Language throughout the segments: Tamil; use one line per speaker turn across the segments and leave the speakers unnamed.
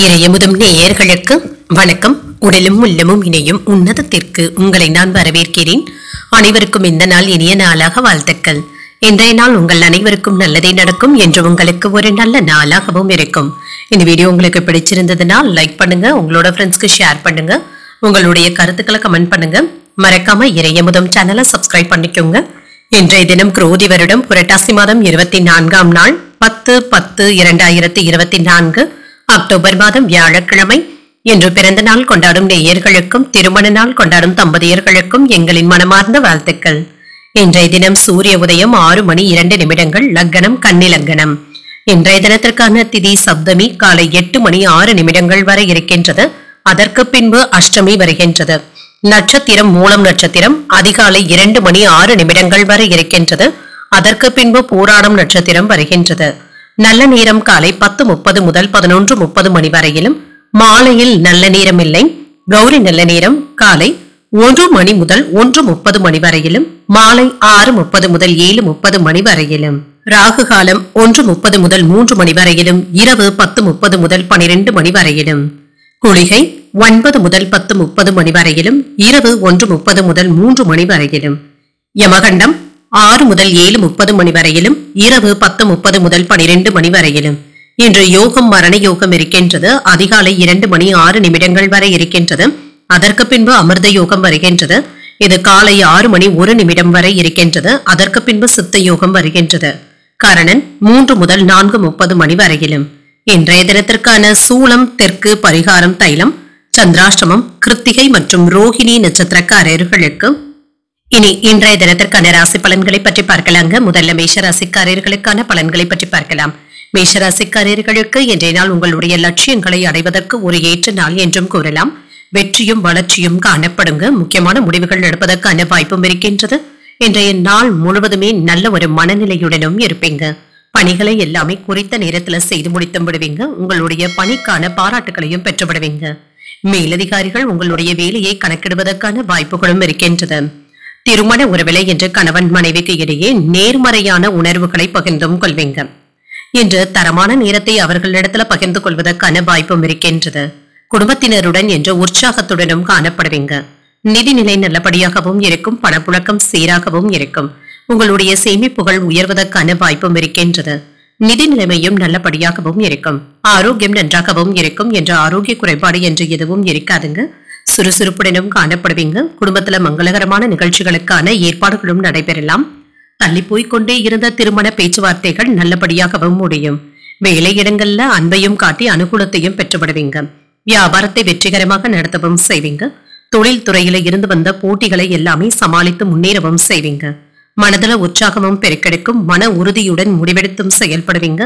இறையமுதும் நேயர்களுக்கு வணக்கம். உடலும் உள்ளமும் இணையும் உன்னதத்திற்கு உங்களை நான் வரவேற்கிறேன். அனைவருக்கும் இந்த நாள் இனிய நாளாக வாழ்த்துக்கள். இன்றைய நாள் உங்கள் அனைவருக்கும் நல்லதே நடக்கும் என்று உங்களுக்கு ஒரு நல்ல நாளாகவும் இருக்கும். இந்த வீடியோ உங்களுக்கு பிடிச்சிருந்ததுனால் லைக் பண்ணுங்க, உங்களோட ஃப்ரெண்ட்ஸ்க்கு ஷேர் பண்ணுங்க, உங்களுடைய கருத்துக்களை கமெண்ட் பண்ணுங்க. மறக்காம இறையமுதும் சேனலை சப்ஸ்கிரைப் பண்ணிக்கோங்க. இன்றைய தினம் குரோதி வருடம் புரட்டாசி மாதம் 24ஆம் நாள் 10/10/2024 அக்டோபர் மாதம் வியாழக்கிழமை. இன்று பிறந்த நாள் கொண்டாடும் நேயர்களுக்கும் திருமண நாள் கொண்டாடும் தம்பதியர்களுக்கும் எங்களின் மனமார்ந்த வாழ்த்துக்கள். இன்றைய தினம் சூரிய உதயம் 6:02 லக்னம் கன்னி லக்னம். இன்றைய தினத்திற்கான திதி சப்தமி காலை 8:06 வரை இருக்கின்றது. அதற்கு பின்பு அஷ்டமி வருகின்றது. நட்சத்திரம் மூலம் நட்சத்திரம் அதிகாலை 2:06 வரை இருக்கின்றது. அதற்கு பின்பு பூராடம் நட்சத்திரம் வருகின்றது. நல்ல நேரம் காலை 10:30 முதல் 11:30 மணி வரையிலும், மாலையில் நல்ல நேரம் இல்லை. கௌரி நல்ல நேரம் காலை 1 மணி முதல் 1:30 மணி வரையிலும், மாலை 6:30 முதல் 7:30 மணி வரையிலும். ராகு காலம் 1:30 முதல் 3 மணி வரையிலும், இரவு 10:30 முதல் 12 மணி வரையிலும். குளிகை 9 முதல் 10:30 மணி வரையிலும், இரவு 1:30 முதல் 3 மணி வரையிலும். யமகண்டம் 6 முதல் 7:30 மணி வரையிலும், இரவு 10:30 முதல் 12 மணி வரையிலும். இன்று யோகம் மரண யோகம் இருக்கின்றது. அதிகாலை 2:06 வரை இருக்கின்றது. அதற்கு பின்பு அமிர்த யோகம் வருகின்றது. இது காலை 6:01 வரை இருக்கின்றது. அதற்கு பின்பு சித்த யோகம் வருகின்றது. கரணன் 3 முதல் 4:30 மணி வரையிலும். இன்றைய தினத்திற்கான சூலம் தெற்கு, பரிகாரம் தைலம். சந்திராஷ்டமம் கிருத்திகை மற்றும் ரோஹிணி நட்சத்திரக்காரர்களுக்கு. இனி இன்றைய தினத்திற்கான ராசி பலன்களை பற்றி பார்க்கலாங்க. முதல்ல மேஷராசிக்காரர்களுக்கான பலன்களை பற்றி பார்க்கலாம். மேஷராசிக்காரர்களுக்கு இன்றைய நாள் உங்களுடைய லட்சியங்களை அடைவதற்கு ஒரு ஏற்ற நாள் என்றும் கூறலாம். வெற்றியும் வளர்ச்சியும் காணப்படுங்க. முக்கியமான முடிவுகள் எடுப்பதற்கான வாய்ப்பும் இருக்கின்றது. இன்றைய நாள் முழுவதுமே நல்ல ஒரு மனநிலையுடனும் இருப்பீங்க. பணிகளை எல்லாமே குறித்த நேரத்துல செய்து முடித்து விடுவீங்க. உங்களுடைய பணிக்கான பாராட்டுகளையும் பெற்று விடுவீங்க. மேலதிகாரிகள் உங்களுடைய வேலையை கணக்கிடுவதற்கான வாய்ப்புகளும் இருக்கின்றது. திருமண உறவிலை என்று கணவன் மனைவிக்கு இடையே நேர்மறையான உணர்வுகளை பகிர்ந்தும் கொள்வீங்க. இன்று தரமான நேரத்தை அவர்களிடத்துல பகிர்ந்து கொள்வதற்கான வாய்ப்பும் இருக்கின்றது. குடும்பத்தினருடன் என்ற உற்சாகத்துடனும் காணப்படுவீங்க. நிதிநிலை நல்லபடியாகவும் இருக்கும். பணப்புழக்கம் சீராகவும் இருக்கும். உங்களுடைய சேமிப்புகள் உயர்வதற்கான வாய்ப்பும் இருக்கின்றது. நிதி நிலைமையும் நல்லபடியாகவும் இருக்கும். ஆரோக்கியம் நன்றாகவும் இருக்கும். என்ற ஆரோக்கிய குறைபாடு என்று எதுவும் இருக்காதுங்க. சுறுசுறுப்புடனும் காணப்படுவீங்க. குடும்பத்துல மங்களகரமான நிகழ்ச்சிகளுக்கான ஏற்பாடுகளும் நடைபெறலாம். தள்ளி போய்கொண்டே இருந்த திருமண பேச்சுவார்த்தைகள் நல்லபடியாகவும் முடியும். வேலையிடங்கள்ல அன்பையும் காட்டி அனுகூலத்தையும் பெற்றுவிடுவீங்க. வியாபாரத்தை வெற்றிகரமாக நடத்தவும் செய்வீங்க. தொழில் துறையில இருந்து வந்த போட்டிகளை எல்லாமே சமாளித்து முன்னேறவும் செய்வீங்க. மனதள உற்சாகமும் பெருக்கெடுக்கும். மன உறுதியுடன் முடிவெடுத்தும் செயல்படுவீங்க.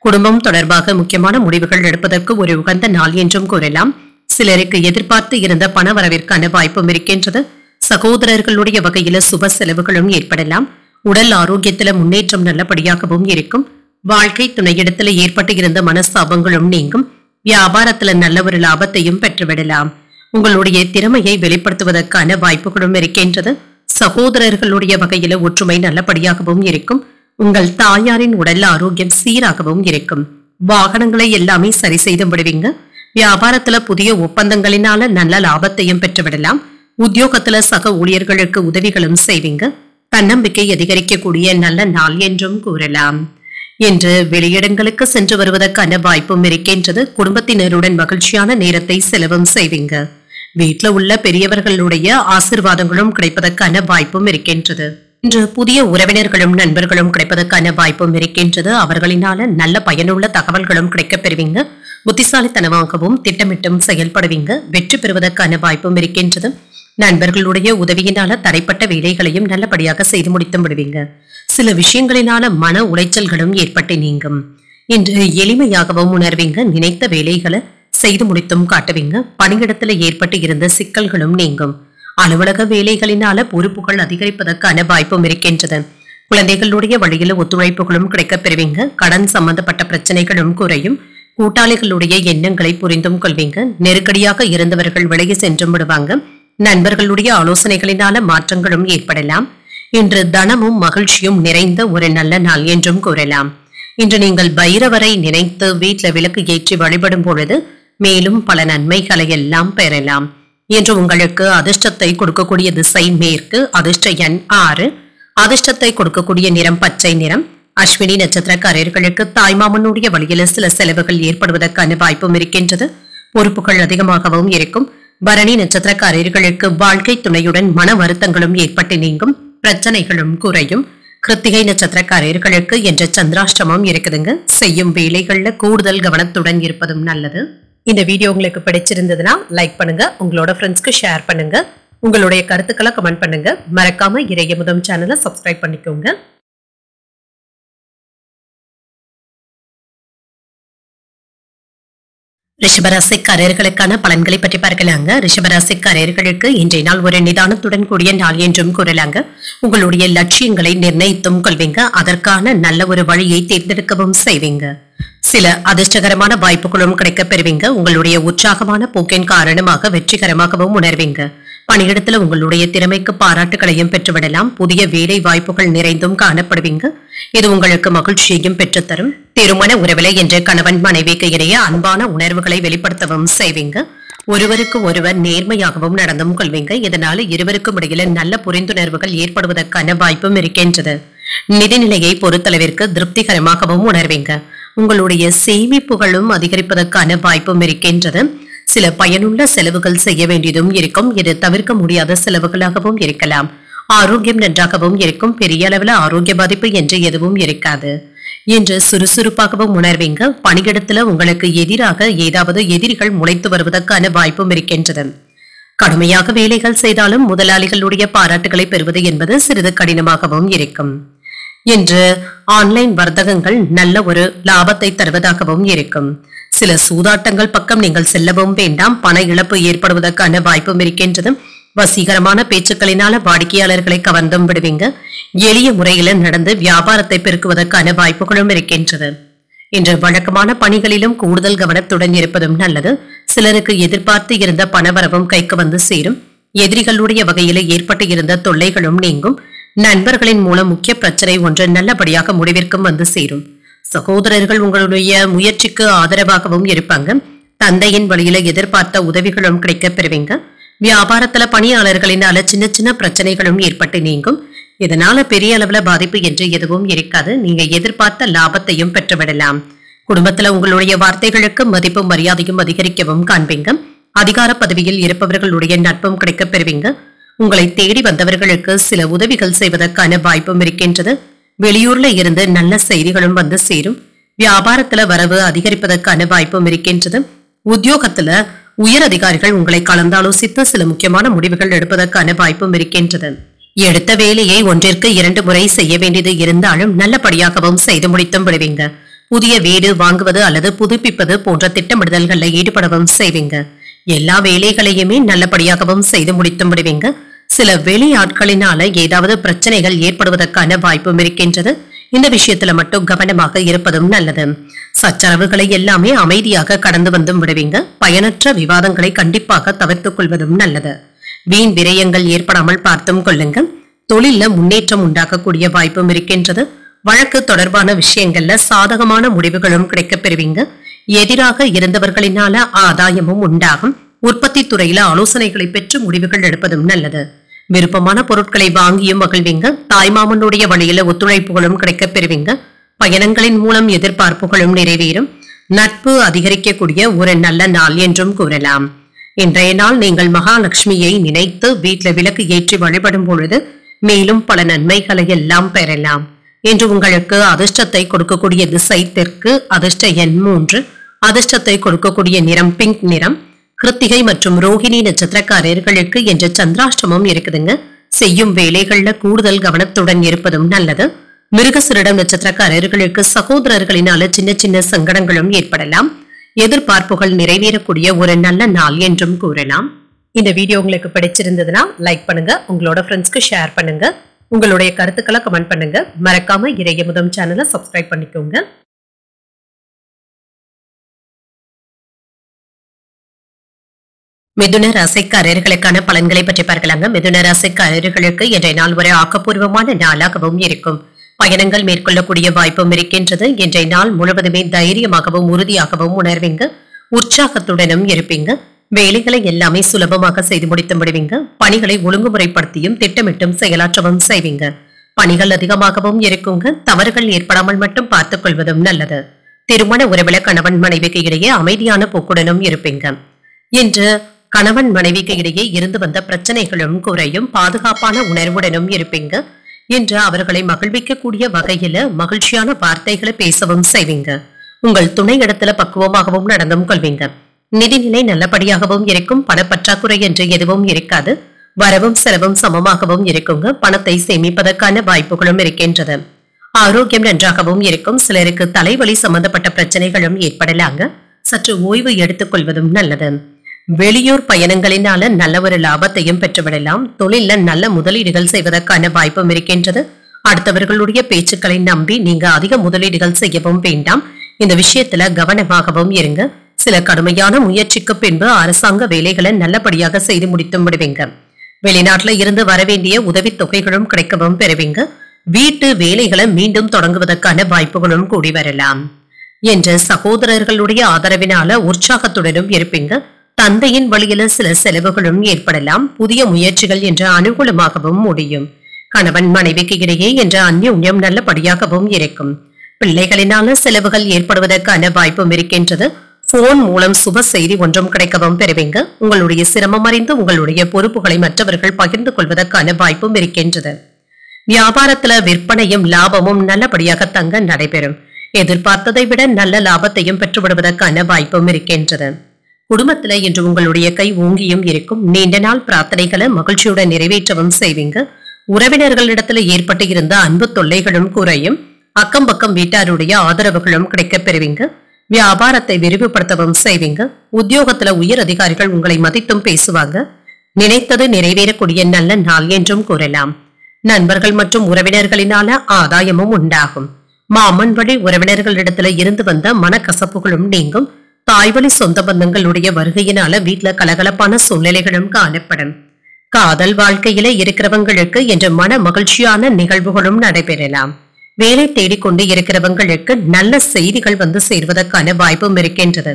குடும்பம் தொடர்பாக முக்கியமான முடிவுகள் எடுப்பதற்கு ஒரு உகந்த நாள் என்றும் கூறலாம். சிலருக்கு எதிர்பார்த்து இருந்த பண வரவிற்கான வாய்ப்பும் இருக்கின்றது. சகோதரர்களுடைய வகையில சுப செலவுகளும் ஏற்படலாம். உடல் ஆரோக்கியத்துல முன்னேற்றம் நல்லபடியாகவும் இருக்கும். வாழ்க்கை துணையிடத்துல ஏற்பட்டு இருந்த மனஸ்தாபங்களும் நீங்கும். வியாபாரத்துல நல்ல ஒரு லாபத்தையும் பெற்றுவிடலாம். உங்களுடைய திறமையை வெளிப்படுத்துவதற்கான வாய்ப்புகளும் இருக்கின்றது. சகோதரர்களுடைய வகையில ஒற்றுமை நல்லபடியாகவும் இருக்கும். உங்கள் தாயாரின் உடல் ஆரோக்கியம் சீராகவும் இருக்கும். வாகனங்களை எல்லாமே சரி செய்து விடுவீங்க. வியாபாரத்துல புதிய ஒப்பந்தங்களினால நல்ல லாபத்தையும் பெற்றுவிடலாம். உத்தியோகத்துல சக ஊழியர்களுக்கு உதவிகளும் செய்வீங்க. தன்னம்பிக்கை அதிகரிக்கக்கூடிய நல்ல நாள் என்றும் கூறலாம். இன்று வெளியிடங்களுக்கு சென்று வருவதற்கான வாய்ப்பும் இருக்கின்றது. குடும்பத்தினருடன் மகிழ்ச்சியான நேரத்தை செலவும் செய்வீங்க. வீட்டுல உள்ள பெரியவர்களுடைய ஆசிர்வாதங்களும் கிடைப்பதற்கான வாய்ப்பும் இருக்கின்றது. இன்று புதிய உறவினர்களும் நண்பர்களும் கிடைப்பதற்கான வாய்ப்பும் இருக்கின்றது. அவர்களினால நல்ல பயனுள்ள தகவல்களும் கிடைக்கப் பெறுவீங்க. புத்திசாலித்தனமாகவும் திட்டமிட்டும் செயல்படுவீங்க. வெற்றி பெறுவதற்கான வாய்ப்பும் இருக்கின்றது. நண்பர்களுடைய உதவியினால தடைப்பட்ட வேலைகளையும் நல்லபடியாக செய்து முடித்து விடுவீங்க. சில விஷயங்களினால மன உளைச்சல்களும் ஏற்பட்டு நீங்கும். இன்று எளிமையாகவும் உணர்வீங்க. நினைத்த வேலைகளை செய்து முடித்தும் காட்டுவீங்க. பணியிடத்துல ஏற்பட்டு இருந்த சிக்கல்களும் நீங்கும். அலுவலக வேலைகளினால பொறுப்புகள் அதிகரிப்பதற்கான வாய்ப்பும் இருக்கின்றது. குழந்தைகளுடைய வழியில ஒத்துழைப்புகளும் கிடைக்கப் பெறுவீங்க. கடன் சம்பந்தப்பட்ட பிரச்சனைகளும் குறையும். கூட்டாளிகளுடைய எண்ணங்களை புரிந்தும் கொள்வீங்க. நெருக்கடியாக இருந்தவர்கள் விலகி சென்றும் விடுவாங்க. நண்பர்களுடைய ஆலோசனைகளினால மாற்றங்களும் ஏற்படலாம். இன்று தனமும் மகிழ்ச்சியும் நிறைந்த ஒரு நல்ல நாள் என்றும் கூறலாம். இன்று நீங்கள் பைரவரை நினைத்து வீட்டில் விளக்கு ஏற்றி வழிபடும் பொழுது மேலும் பல நன்மைகளை எல்லாம் பெறலாம். இன்று உங்களுக்கு அதிர்ஷ்டத்தை கொடுக்கக்கூடிய திசை மேற்கு, அதிர்ஷ்ட எண் 6, அதிர்ஷ்டத்தை கொடுக்கக்கூடிய நிறம் பச்சை நிறம். அஸ்வினி நட்சத்திரக்காரர்களுக்கு தாய்மாமனுடைய வழியில் சில செலவுகள் ஏற்படுவதற்கான வாய்ப்பும் இருக்கின்றது. பொறுப்புகள் அதிகமாகவும் இருக்கும். பரணி நட்சத்திரக்காரர்களுக்கு வாழ்க்கை துணையுடன் மன வருத்தங்களும் ஏற்பட்டு நீங்கும், பிரச்சனைகளும் குறையும். கிருத்திகை நட்சத்திரக்காரர்களுக்கு என்ற சந்திராஷ்டமம் இருக்குதுங்க. செய்யும் வேலைகள்ல கூடுதல் கவனத்துடன் இருப்பதும் நல்லது. இந்த வீடியோ உங்களுக்கு பிடிச்சிருந்ததுன்னா லைக் பண்ணுங்க, உங்களோட ஃப்ரெண்ட்ஸ்க்கு ஷேர் பண்ணுங்க, உங்களுடைய கருத்துக்களை கமெண்ட் பண்ணுங்க. மறக்காம இறையமுதம் சேனலை சப்ஸ்கிரைப் பண்ணிக்கோங்க. ரிஷபராசிக்காரர்களுக்கான பலன்களை பற்றி பார்க்கலாங்க. ரிஷபராசிக்காரர்களுக்கு இன்றைய நாள் ஒரு நிதானத்துடன் கூடிய நாள் என்றும் கூறலாங்க. உங்களுடைய லட்சியங்களை நிர்ணயித்தும் கொள்வீங்க, அதற்கான நல்ல ஒரு வழியை தேர்ந்தெடுக்கவும் செய்வீங்க. சில அதிர்ஷ்டகரமான வாய்ப்புகளும் கிடைக்கப் பெறுவீங்க. உங்களுடைய உற்சாகமான போக்கின் காரணமாக வெற்றிகரமாகவும் உணர்வீங்க. பணியிடத்துல உங்களுடைய திறமைக்கு பாராட்டுகளையும் பெற்றுவிடலாம். புதிய வேலை வாய்ப்புகள் நிறைந்தும் காணப்படுவீங்க. இது உங்களுக்கு மகிழ்ச்சியையும் பெற்றுத்தரும். திருமண உறவிலை என்ற கணவன் மனைவிக்கு இடையே அன்பான உணர்வுகளை வெளிப்படுத்தவும் செய்வீங்க. ஒருவருக்கு ஒருவர் நேர்மையாகவும் நடந்தும் கொள்வீங்க. இதனால இருவருக்கும் இடையில நல்ல புரிந்துணர்வுகள் ஏற்படுவதற்கான வாய்ப்பும் இருக்கின்றது. நிதிநிலையை பொறுத்தளவிற்கு திருப்திகரமாகவும் உணர்வீங்க. உங்களுடைய சேமிப்புகளும் அதிகரிப்பதற்கான வாய்ப்பும் இருக்கின்றது. சில பயனுள்ள செலவுகள் செய்ய வேண்டியதும் இருக்கும். இது தவிர்க்க முடியாத செலவுகளாகவும் இருக்கலாம். ஆரோக்கியம் நன்றாகவும் இருக்கும். பெரிய அளவில் ஆரோக்கிய பாதிப்பு என்று எதுவும் இருக்காது என்று சுறுசுறுப்பாகவும் உணர்வீங்க. பணியிடத்துல உங்களுக்கு எதிராக ஏதாவது எதிரிகள் முளைத்து வருவதற்கான வாய்ப்பும் இருக்கின்றது. கடுமையாக வேலைகள் செய்தாலும் முதலாளிகளுடைய பாராட்டுகளை பெறுவது என்பது சிறிது கடினமாகவும் இருக்கும். இன்று ஆன்லைன் வர்த்தகங்கள் நல்ல ஒரு லாபத்தை தருவதாகவும் இருக்கும். சில சூதாட்டங்கள் பக்கம் நீங்கள் செல்லவும் வேண்டாம். பண இழப்பு ஏற்படுவதற்கான வாய்ப்பும் இருக்கின்றது. வசீகரமான பேச்சுக்களினால வாடிக்கையாளர்களை கவர்ந்தும் விடுவீங்க. எளிய முறையில நடந்து வியாபாரத்தை பெருக்குவதற்கான வாய்ப்புகளும் இருக்கின்றது. இன்று வழக்கமான பணிகளிலும் கூடுதல் கவனத்துடன் இருப்பதும் நல்லது. சிலருக்கு எதிர்பார்த்து இருந்த பணவரவும் கைக்கு வந்து சேரும். எதிரிகளுடைய வகையில ஏற்பட்டு இருந்த தொல்லைகளும் நீங்கும். நண்பர்களின் மூலம் முக்கிய பிரச்சனை ஒன்று நல்லபடியாக முடிவிற்கும் வந்து சேரும். சகோதரர்கள் உங்களுடைய முயற்சிக்கு ஆதரவாகவும் இருப்பாங்க. தந்தையின் வழியில எதிர்பார்த்த உதவிகளும் கிடைக்க பெறுவீங்க. வியாபாரத்துல பணியாளர்களினால சின்ன சின்ன பிரச்சனைகளும் ஏற்பட்டு நீங்கும். இதனால பெரிய அளவுல பாதிப்பு என்று எதுவும் இருக்காது. நீங்க எதிர்பார்த்த லாபத்தையும் பெற்றுவிடலாம். குடும்பத்துல உங்களுடைய வார்த்தைகளுக்கு மதிப்பும் மரியாதையும் அதிகரிக்கவும் காண்பீங்க. அதிகார பதவியில் இருப்பவர்களுடைய நட்பும் கிடைக்க பெறுவீங்க. உங்களை தேடி வந்தவர்களுக்கு சில உதவிகள் செய்வதற்கான வாய்ப்பும் இருக்கின்றது. வெளியூர்ல இருந்து நல்ல செய்திகளும் வந்து சேரும். வியாபாரத்துல வரவு அதிகரிப்பதற்கான வாய்ப்பும் இருக்கின்றது. உத்தியோகத்துல உயர் அதிகாரிகள் உங்களை கலந்தாலோசித்து சில முக்கியமான முடிவுகள் எடுப்பதற்கான வாய்ப்பும் இருக்கின்றது. எடுத்த வேலையை ஒன்றிற்கு 2 முறை செய்ய வேண்டியது இருந்தாலும் நல்லபடியாகவும் செய்து முடித்தும் விடுவீங்க. புதிய வீடு வாங்குவது அல்லது புதுப்பிப்பது போன்ற திட்டமிடுதல்களில் ஈடுபடவும் செய்வீங்க. எல்லா வேலைகளையுமே நல்லபடியாகவும் செய்து முடித்தும் விடுவீங்க. சில வெளியாட்களினால ஏதாவது பிரச்சனைகள் ஏற்படுவதற்கான வாய்ப்பும் இருக்கின்றது. இந்த விஷயத்துல மட்டும் கவனமாக இருப்பதும் நல்லது. சச்சரவுகளை எல்லாமே அமைதியாக கடந்து வந்தும் விடுவீங்க. பயனற்ற விவாதங்களை கண்டிப்பாக தவிர்த்துக் கொள்வதும் நல்லது. வீண் விரயங்கள் ஏற்படாமல் பார்த்தும் கொள்ளுங்க. தொழில முன்னேற்றம் உண்டாக்கக்கூடிய வாய்ப்பும் இருக்கின்றது. வழக்கு தொடர்பான விஷயங்கள்ல சாதகமான முடிவுகளும் கிடைக்கப் பெறுவீங்க. எதிராக இருந்தவர்களினால ஆதாயமும் உண்டாகும். உற்பத்தி துறையில ஆலோசனைகளை பெற்று முடிவுகள் எடுப்பதும் நல்லது. விருப்பமான பொருட்களை வாங்கியும் மகிழ்வீங்க. தாய்மாமனுடைய வழியில ஒத்துழைப்புகளும் கிடைக்கப் பெறுவீங்க. பயணங்களின் மூலம் எதிர்பார்ப்புகளும் நிறைவேறும். நட்பு அதிகரிக்கக்கூடிய ஒரு நல்ல நாள் என்றும் கூறலாம். இன்றைய நாள் நீங்கள் மகாலட்சுமியை நினைத்து வீட்டுல விளக்கு ஏற்றி வழிபடும் பொழுது மேலும் பல நன்மைகளை எல்லாம் பெறலாம். இன்று உங்களுக்கு அதிர்ஷ்டத்தை கொடுக்கக்கூடிய திசை தெற்கு, அதிர்ஷ்ட எண் 3, அதிர்ஷ்டத்தை கொடுக்கக்கூடிய நிறம் பிங்க் நிறம். கிருத்திகை மற்றும் ரோஹிணி நட்சத்திரக்காரர்களுக்கு என்ற சந்திராஷ்டமம் இருக்குதுங்க. செய்யும் வேலைகள்ல கூடுதல் கவனத்துடன் இருப்பதும் நல்லது. மிருகசிரிடம் நட்சத்திரக்காரர்களுக்கு சகோதரர்களினால சின்ன சின்ன சங்கடங்களும் ஏற்படலாம். எதிர்பார்ப்புகள் நிறைவேறக்கூடிய ஒரு நல்ல நாள் என்றும் கூறலாம். இந்த வீடியோ உங்களுக்கு பிடிச்சிருந்ததுன்னா லைக் பண்ணுங்க, உங்களோட ஃப்ரெண்ட்ஸ்க்கு ஷேர் பண்ணுங்க, உங்களுடைய கருத்துக்களை கமெண்ட் பண்ணுங்க. மறக்காம இறையமுதம் சேனலை சப்ஸ்கிரைப் பண்ணிக்கோங்க. மிதுன ராசிக்காரர்களுக்கான பலன்களை பற்றி பார்க்கலாங்க. மிதுன ராசிக்காரர்களுக்கு இன்றைய நாள் ஒரு ஆக்கப்பூர்வமான நாளாகவும் இருக்கும். பயணங்கள் மேற்கொள்ளக்கூடிய வாய்ப்பும் இருக்கின்றது. இன்றைய நாள் முழுவதுமே தைரியமாகவும் உறுதியாகவும் உணர்வீங்க. உற்சாகத்துடனும் இருப்பீங்க. வேலைகளை எல்லாமே சுலபமாக செய்து முடித்து விடுவீங்க. பணிகளை ஒழுங்குமுறைப்படுத்தியும் திட்டமிட்டும் செயலாற்றவும் செய்வீங்க. பணிகள் அதிகமாகவும் இருக்குங்க. தவறுகள் ஏற்படாமல் மட்டும் பார்த்துக் கொள்வதும் நல்லது. திருமண உறவுல கணவன் மனைவிக்கு இடையே அமைதியான போக்குடனும் இருப்பீங்க. இன்று கணவன் மனைவிக்கு இடையே இருந்து வந்த பிரச்சனைகளும் குறையும். பாதுகாப்பான உணர்வுடனும் இருப்பீங்க. இன்று அவர்களை மகிழ்விக்கக்கூடிய வகையில மகிழ்ச்சியான வார்த்தைகளை பேசவும் செய்வீங்க. உங்கள் துணை இடத்துல பக்குவமாகவும் நடந்தும் கொள்வீங்க. நிதிநிலை நல்லபடியாகவும் இருக்கும். பணப்பற்றாக்குறை என்று எதுவும் இருக்காது. வரவும் செலவும் சமமாகவும் இருக்குங்க. பணத்தை சேமிப்பதற்கான வாய்ப்புகளும் இருக்கின்றது. ஆரோக்கியம் நன்றாகவும் இருக்கும். சிலருக்கு தலைவலி சம்பந்தப்பட்ட பிரச்சனைகளும் ஏற்படலாங்க. சற்று ஓய்வு எடுத்துக் கொள்வதும் நல்லது. வெளியூர் பயணங்களினால நல்ல ஒரு லாபத்தையும் பெற்றுவிடலாம். தொழில நல்ல முதலீடுகள் செய்வதற்கான வாய்ப்பும் இருக்கின்றது. அடுத்தவர்களுடைய பேச்சுக்களை நம்பி நீங்க அதிக முதலீடுகள் செய்யவும் வேண்டாம். இந்த விஷயத்துல கவனமாகவும் இருங்க. சில கடுமையான முயற்சிக்கு பின்பு அரசாங்க வேலைகளை நல்லபடியாக செய்து முடித்து விடுவீங்க. வெளிநாட்டுல இருந்து வரவேண்டிய உதவி தொகைகளும் கிடைக்கவும் பெறுவீங்க. வீட்டு வேலைகளை மீண்டும் தொடங்குவதற்கான வாய்ப்புகளும் கூடி வரலாம். என்ற சகோதரர்களுடைய ஆதரவினால உற்சாகத்துடனும் இருப்பீங்க. தந்தையின் வழியில சில செலவுகளும் ஏற்படலாம். புதிய முயற்சிகள் என்ற அனுகூலமாகவும் முடியும். கணவன் மனைவிக்கு இடையே என்ற அந்யோன்யம் நல்லபடியாகவும் இருக்கும். பிள்ளைகளினால செலவுகள் ஏற்படுவதற்கான வாய்ப்பும் இருக்கின்றது. போன் மூலம் சுப செய்தி ஒன்றும் கிடைக்கவும் பெறுவீங்க. உங்களுடைய சிரமம் அறிந்து உங்களுடைய பொறுப்புகளை மற்றவர்கள் பகிர்ந்து கொள்வதற்கான வாய்ப்பும் இருக்கின்றது. வியாபாரத்துல விற்பனையும் லாபமும் நல்லபடியாக தங்க நடைபெறும். எதிர்பார்த்ததை விட நல்ல லாபத்தையும் பெற்றுவிடுவதற்கான வாய்ப்பும் இருக்கின்றது. குடும்பத்துல இன்று உங்களுடைய கை ஓங்கியும் இருக்கும். நீண்ட நாள் பிரார்த்தனைகளை மகிழ்ச்சியுடன் நிறைவேற்றவும் செய்வீங்க. உறவினர்களிடத்துல ஏற்பட்டு இருந்த அன்பு தொல்லைகளும் குறையும். அக்கம் பக்கம் வீட்டாருடைய ஆதரவுகளும் கிடைக்க பெறுவீங்க. வியாபாரத்தை விரிவுபடுத்தவும் செய்வீங்க. உத்தியோகத்துல உயர் அதிகாரிகள் உங்களை மதித்தும் பேசுவாங்க. நினைத்தது நிறைவேறக்கூடிய நல்ல நாள் என்றும் கூறலாம். நண்பர்கள் மற்றும் உறவினர்களினால ஆதாயமும் உண்டாகும். மாமன் வழி உறவினர்களிடத்துல இருந்து வந்த மனக்கசப்புகளும் நீங்கும். தாய்வழி சொந்த பந்தங்களுடைய வருகையினால வீட்டுல கலகலப்பான சூழ்நிலைகளும் காணப்படும். காதல் வாழ்க்கையில இருக்கிறவங்களுக்கு என்ற மன மகிழ்ச்சியான நிகழ்வுகளும் நடைபெறலாம். வேலை தேடிக்கொண்டு இருக்கிறவங்களுக்கு நல்ல செய்திகள் வந்து சேர்வதற்கான வாய்ப்பும் இருக்கின்றது.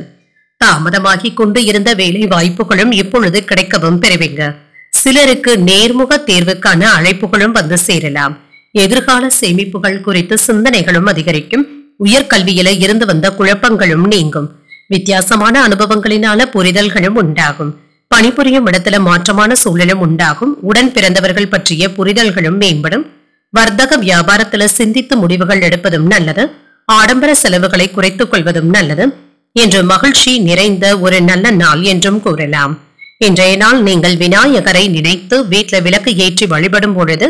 தாமதமாகி கொண்டு இருந்த வேலை வாய்ப்புகளும் இப்பொழுது கிடைக்கவும் பெறுவீங்க. சிலருக்கு நேர்முக தேர்வுக்கான அழைப்புகளும் வந்து சேரலாம். எதிர்கால சேமிப்புகள் குறித்து சிந்தனைகளும் அதிகரிக்கும். உயர்கல்வியில இருந்து வந்த குழப்பங்களும் நீங்கும். வித்தியாசமான அனுபவங்களினால புரிதல்களும் உண்டாகும். பணிபுரியும் இடத்துல மாற்றமான சூழலும் உண்டாகும். உடன் பிறந்தவர்கள் பற்றிய புரிதல்களும் மேம்படும். வர்த்தக வியாபாரத்துல சிந்தித்து முடிவுகள் எடுப்பதும் நல்லது. ஆடம்பர செலவுகளை குறைத்துக் கொள்வதும் நல்லது. என்று மகிழ்ச்சி நிறைந்த ஒரு நல்ல நாள் என்றும் கூறலாம். இன்றைய நாள் நீங்கள் விநாயகரை நினைத்து வீட்டுல விளக்கு ஏற்றி வழிபடும் பொழுது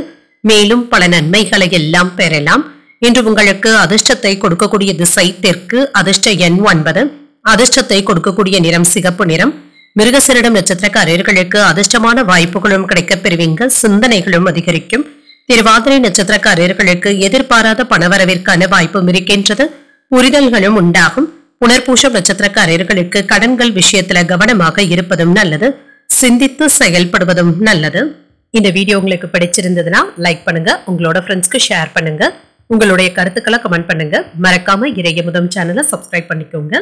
மேலும் பல நன்மைகளை எல்லாம் பெறலாம். இன்று உங்களுக்கு அதிர்ஷ்டத்தை கொடுக்கக்கூடிய திசை தெற்கு. அதிர்ஷ்ட எண் 9. அதிர்ஷ்டத்தை கொடுக்கக்கூடிய நிறம் சிகப்பு நிறம். மிருகசீரிடம் நட்சத்திரக்காரர்களுக்கு அதிர்ஷ்டமான வாய்ப்புகளும் கிடைக்கப் பெறுவீங்க. சிந்தனைகளும் அதிகரிக்கும். திருவாதிரை நட்சத்திரக்காரர்களுக்கு எதிர்பாராத பணவரவிற்கான வாய்ப்பும் இருக்கின்றது. புரிதல்களும் உண்டாகும். புனர்பூசம் நட்சத்திரக்காரர்களுக்கு கடன்கள் விஷயத்துல கவனமாக இருப்பதும் நல்லது. சிந்தித்து செயல்படுவதும் நல்லது. இந்த வீடியோ உங்களுக்கு பிடிச்சிருந்ததுன்னா லைக் பண்ணுங்க. உங்களோட ஃப்ரெண்ட்ஸ்க்கு ஷேர் பண்ணுங்க. உங்களுடைய கருத்துக்களை கமெண்ட் பண்ணுங்க. மறக்காம இறையமுதம் சேனலை சப்ஸ்கிரைப் பண்ணிக்கோங்க.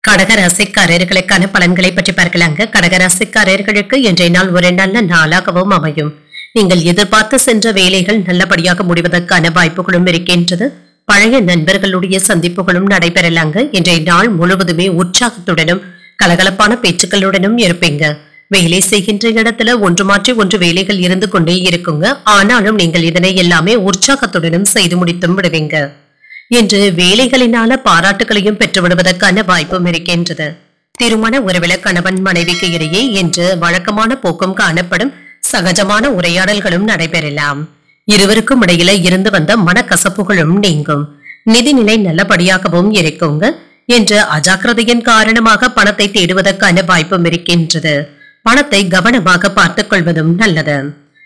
கடகராசிக்காரர்களுக்கான பலன்களை பற்றி பார்க்கலாங்க. கடகராசிக்காரர்களுக்கு இன்றைய நாள் ஒரு நல்ல நாளாகவும் அமையும். நீங்கள் எதிர்பார்த்து சென்ற வேலைகள் நல்லபடியாக முடிவதற்கான வாய்ப்புகளும் இருக்கின்றது. பழைய நண்பர்களுடைய சந்திப்புகளும் நடைபெறலாங்க. இன்றைய நாள் முழுவதுமே உற்சாகத்துடனும் கலகலப்பான பேச்சுக்களுடனும் இருப்பீங்க. வேலை செய்கின்ற இடத்துல ஒன்று மாற்றி ஒன்று வேலைகள் இருந்து கொண்டே இருக்குங்க. ஆனாலும் நீங்கள் இதனை எல்லாமே உற்சாகத்துடனும் செய்து முடித்தும் விடுவீங்க. என்று வேலைகளினால பாராட்டுகளையும் பெற்றுவிடுவதற்கான வாய்ப்பும் இருக்கின்றது. திருமண உறவில கணவன் மனைவிக்கு இடையே என்று வழக்கமான போக்கும் காணப்படும். சகஜமான உரையாடல்களும் நடைபெறலாம். இருவருக்கும் இடையில இருந்து வந்த மனக்கசப்புகளும் நீங்கும். நிதிநிலை நல்லபடியாகவும் இருக்குங்க. என்று அஜாக்கிரதையின் காரணமாக பணத்தை தேடுவதற்கான வாய்ப்பும் இருக்கின்றது. பணத்தை கவனமாக பார்த்துக் கொள்வதும் நல்லது.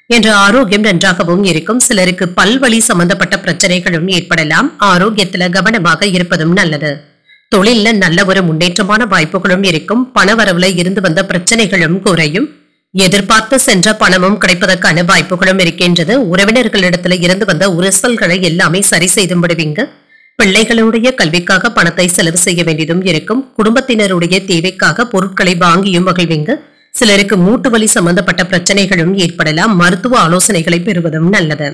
என்று ஆரோக்கியம் நன்றாகவும் இருக்கும். சிலருக்கு பல்வலி சம்பந்தப்பட்ட பிரச்சனைகளும் ஏற்படலாம். ஆரோக்கியத்துல கவனமாக இருப்பதும் நல்லது. தொழில நல்ல ஒரு முன்னேற்றமான வாய்ப்புகளும் இருக்கும். பணவரவுல இருந்து வந்த பிரச்சனைகளும் குறையும். எதிர்பார்த்து சென்ற பணமும் கிடைப்பதற்கான வாய்ப்புகளும் இருக்கின்றது. உறவினர்களிடத்துல இருந்து வந்த உரசல்களை எல்லாமே சரி செய்து விடுவீங்க. பிள்ளைகளுடைய கல்விக்காக பணத்தை செலவு செய்ய வேண்டியதும் இருக்கும். குடும்பத்தினருடைய தேவைக்காக பொருட்களை வாங்கியும் மகிழ்வீங்க. சிலருக்கு மூட்டு வலி சம்பந்தப்பட்ட பிரச்சனைகளும் ஏற்படலாம். மருத்துவ ஆலோசனைகளை பெறுவதும் நல்லது.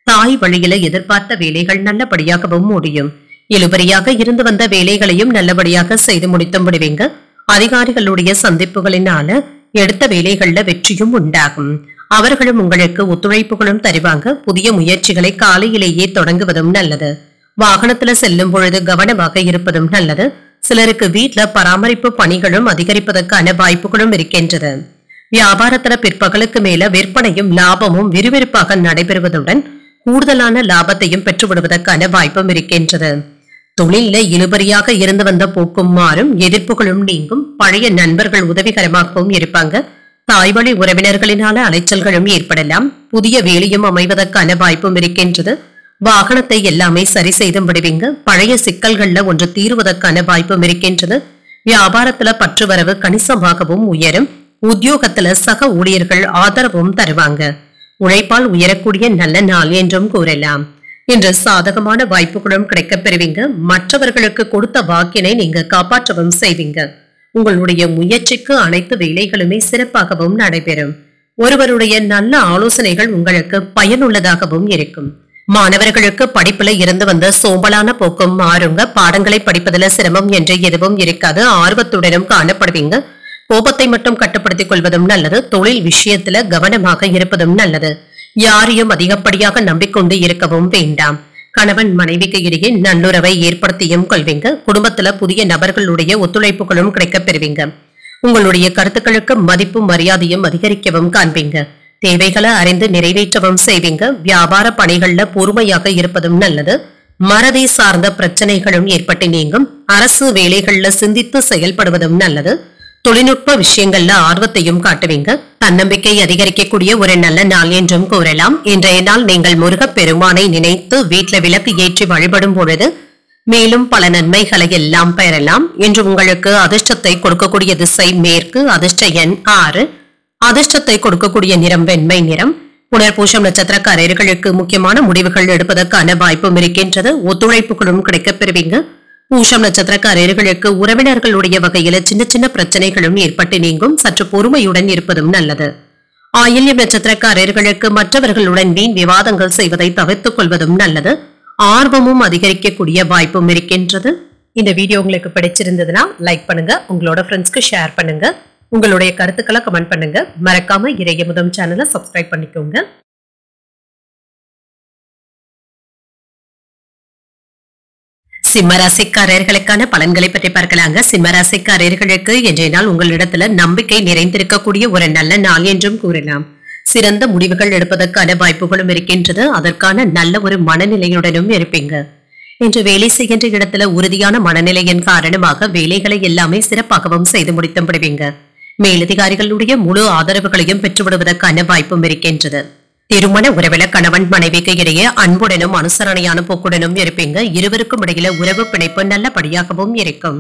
தாய் வழியில எதிர்பார்த்த வேலைகள் நல்லபடியாகவும் முடியும். இழுபறியாக இருந்து வந்த வேலைகளையும் நல்லபடியாக செய்து முடித்து விடுவீங்க. அதிகாரிகளுடைய சந்திப்புகளினால எடுத்த வேலைகள்ல வெற்றியும் உண்டாகும். அவர்களும் உங்களுக்கு ஒத்துழைப்புகளும் தருவாங்க. புதிய முயற்சிகளை காலையிலேயே தொடங்குவதும் நல்லது. வாகனத்துல செல்லும் பொழுது கவனமாக இருப்பதும் நல்லது. சிலருக்கு வீட்டுல பராமரிப்பு பணிகளும் அதிகரிப்பதற்கான வாய்ப்புகளும் இருக்கின்றது. வியாபாரத்துல பிற்பகலுக்கு மேல விற்பனையும் லாபமும் விறுவிறுப்பாக நடைபெறுவதுடன் கூடுதலான லாபத்தையும் பெற்றுவிடுவதற்கான வாய்ப்பும் இருக்கின்றது. தொழில இழுபறியாக இருந்து வந்த போக்கும் மாறும். எதிர்ப்புகளும் நீங்கும். பழைய நண்பர்கள் உதவிகரமாகவும் இருப்பாங்க. தாய்வழி உறவினர்களினால அலைச்சல்களும் ஏற்படலாம். புதிய வேலையும் அமைவதற்கான வாய்ப்பும் இருக்கின்றது. வாகனத்தை எல்லாமே சரி செய்து விடுவீங்க. பழைய சிக்கல்கள்ல ஒன்று தீர்வதற்கான வாய்ப்பும் இருக்கின்றது. வியாபாரத்துல பற்றுவரவு கணிசமாகவும் உயரும். உத்தியோகத்துல சக ஊழியர்கள் ஆதரவும் தருவாங்க. உழைப்பால் உயரக்கூடிய நல்ல நாள் என்றும் கூறலாம். இன்று சாதகமான வாய்ப்புகளும் கிடைக்கப் பெறுவீங்க. மற்றவர்களுக்கு கொடுத்த வாக்கினை நீங்க காப்பாற்றவும் செய்வீங்க. உங்களுடைய முயற்சிக்கு அனைத்து வேலைகளுமே சிறப்பாகவும் நடைபெறும். ஒருவருடைய நல்ல ஆலோசனைகள் உங்களுக்கு பயனுள்ளதாகவும் இருக்கும். மாணவர்களுக்கு படிப்புல இருந்து வந்த சோம்பலான போக்கும் மாறுங்க. பாடங்களை படிப்பதில் சிரமம் என்று எதுவும் இருக்காது. ஆர்வத்துடனும் காணப்படுவீங்க. கோபத்தை மட்டும் கட்டுப்படுத்திக் கொள்வதும் நல்லது. தொழில் விஷயத்துல கவனமாக இருப்பதும் நல்லது. யாரையும் அதிகப்படியாக நம்பிக்கொண்டு இருக்கவும் வேண்டாம். கணவன் மனைவிக்கு இடையே நல்லுறவை ஏற்படுத்தியும் கொள்வீங்க. குடும்பத்துல புதிய நபர்களுடைய ஒத்துழைப்புகளும் கிடைக்கப் பெறுவீங்க. உங்களுடைய கருத்துக்களுக்கு மதிப்பும் மரியாதையும் அதிகரிக்கவும் காண்பீங்க. தேவைகளை அறிந்து நிறைவேற்றவும் செய்வீங்க. வியாபார பணிகள்ல பொறுமையாக இருப்பதும் நல்லது. மறதி சார்ந்த பிரச்சனைகளும் ஏற்பட்டு நீங்கும். அரசு வேலைகள்ல சிந்தித்து செயல்படுவதும் நல்லது. தொழில்நுட்ப விஷயங்கள்ல ஆர்வத்தையும் காட்டுவீங்க. தன்னம்பிக்கை அதிகரிக்கக்கூடிய ஒரு நல்ல நாள் என்றும் கூறலாம். இன்றைய நாள் நீங்கள் முருகப் பெருமானை நினைத்து வீட்டுல விளக்கு ஏற்றி வழிபடும் பொழுது மேலும் பல நன்மைகளை எல்லாம் பெறலாம். இன்று உங்களுக்கு அதிர்ஷ்டத்தை கொடுக்கக்கூடிய திசை மேற்கு. அதிர்ஷ்ட எண் 6. அதிர்ஷ்டத்தை கொடுக்கக்கூடிய நிறம் வெண்மை நிறம். புனர்பூசம் நட்சத்திரக்காரர்களுக்கு முக்கியமான முடிவுகள் எடுப்பதற்கான வாய்ப்பும் இருக்கின்றது. ஒத்துழைப்புகளும் கிடைக்கப் பெறுவீங்க. பூசம் நட்சத்திரக்காரர்களுக்கு உறவினர்களுடைய வகையில சின்ன சின்ன பிரச்சனைகளும் ஏற்பட்டு நீங்கும். சற்று பொறுமையுடன் இருப்பதும் நல்லது. ஆயில்யம் நட்சத்திரக்காரர்களுக்கு மற்றவர்களுடன் வீண் விவாதங்கள் செய்வதை தவிர்த்துக் கொள்வதும் நல்லது. ஆர்வமும் அதிகரிக்கக்கூடிய வாய்ப்பும் இருக்கின்றது. இந்த வீடியோ உங்களுக்கு பிடிச்சிருந்ததுன்னா லைக் பண்ணுங்க. உங்களோட ஃப்ரெண்ட்ஸ்க்கு ஷேர் பண்ணுங்க. உங்களுடைய கருத்துக்களை கமெண்ட் பண்ணுங்க. மறக்காம இறையமுதம் சேனலை சப்ஸ்கிரைப் பண்ணிக்கோங்க. சிம்மராசிக்காரர்களுக்கான பலன்களை பற்றி பார்க்கலாங்க. சிம்மராசிக்காரர்களுக்கு இன்றைய நாள் உங்களிடத்துல நம்பிக்கை நிறைந்திருக்கக்கூடிய ஒரு நல்ல நாள் என்றும் கூறலாம். சிறந்த முடிவுகள் எடுப்பதற்கான வாய்ப்புகளும் இருக்கின்றது. அதற்கான நல்ல ஒரு மனநிலையுடனும் இருப்பீங்க. இன்று வேலை செய்கின்ற இடத்துல உறுதியான மனநிலையின் காரணமாக வேலைகளை எல்லாமே சிறப்பாகவும் செய்து முடித்து விடுவீங்க. மேலதிகாரிகளுடைய முழு ஆதரவுகளையும் பெற்றுவிடுவதற்கான வாய்ப்பும் இருக்கின்றது. திருமண உறவில கணவன் மனைவிக்கு இடையே அன்புடனும் அனுசரணையான போக்குடனும் இருப்பீங்க. இருவருக்கும் இடையில உறவு பிணைப்பு நல்லபடியாகவும் இருக்கும்.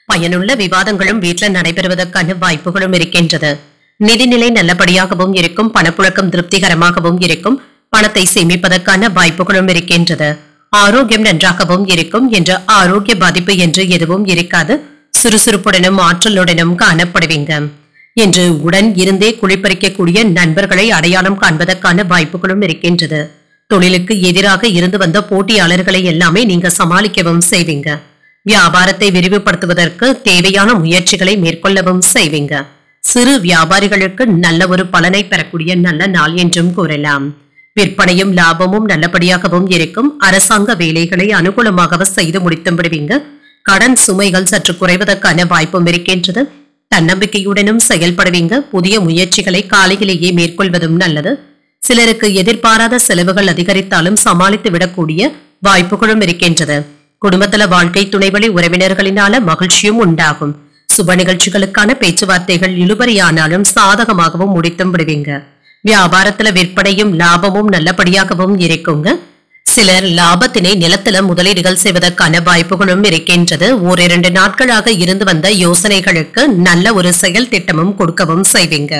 பயனுள்ள விவாதங்களும் வீட்டுல நடைபெறுவதற்கான வாய்ப்புகளும் இருக்கின்றது. நிதிநிலை நல்லபடியாகவும் இருக்கும். பணப்புழக்கம் திருப்திகரமாகவும் இருக்கும். பணத்தை சேமிப்பதற்கான வாய்ப்புகளும் இருக்கின்றது. ஆரோக்கியம் நன்றாகவும் இருக்கும். என்ற ஆரோக்கிய பாதிப்பு என்று எதுவும் இருக்காது. சுறுசுறுப்புடனும் ஆற்றலுடனும் காணப்படுவீங்க. என்று உடன் இருந்தே குளிப்பறிக்கக்கூடிய நண்பர்களை அடையாளம் காண்பதற்கான வாய்ப்புகளும் இருக்கின்றது. தொழிலுக்கு எதிராக இருந்து வந்த போட்டியாளர்களை எல்லாமே நீங்க சமாளிக்கவும் செய்வீங்க. வியாபாரத்தை விரிவுபடுத்துவதற்கு தேவையான முயற்சிகளை மேற்கொள்ளவும் செய்வீங்க. சிறு வியாபாரிகளுக்கு நல்ல ஒரு பலனை பெறக்கூடிய நல்ல நாள் என்றும் கூறலாம். விற்பனையும் லாபமும் நல்லபடியாகவும் இருக்கும். அரசாங்க வேலைகளை அனுகூலமாக செய்து முடித்து விடுவீங்க. கடன் சுமைகள் சற்று குறைவதற்கான வாய்ப்பும் இருக்கின்றது. தன்னம்பிக்கையுடனும் செயல்படுவீங்க. புதிய முயற்சிகளை காலையிலேயே மேற்கொள்வதும் நல்லது. சிலருக்கு எதிர்பாராத செலவுகள் அதிகரித்தாலும் சமாளித்து விடக்கூடிய வாய்ப்புகளும் இருக்கின்றது. குடும்பத்துல வாழ்க்கை துணைவழி உறவினர்களினால மகிழ்ச்சியும் உண்டாகும். சுப நிகழ்ச்சிகளுக்கான பேச்சுவார்த்தைகள் இழுபறியானாலும் சாதகமாகவும் முடித்தும் விடுவீங்க. வியாபாரத்துல விற்பனையும் லாபமும் நல்லபடியாகவும் இருக்குங்க. சிலர் லாபத்தினை நிலத்துல முதலீடுகள் செய்வதற்கான வாய்ப்புகளும் இருக்கின்றது. ஓரிரண்டு நாட்களாக இருந்து வந்த யோசனைகளுக்கு நல்ல ஒரு செயல் திட்டமும் கொடுக்கவும் செய்வீங்க.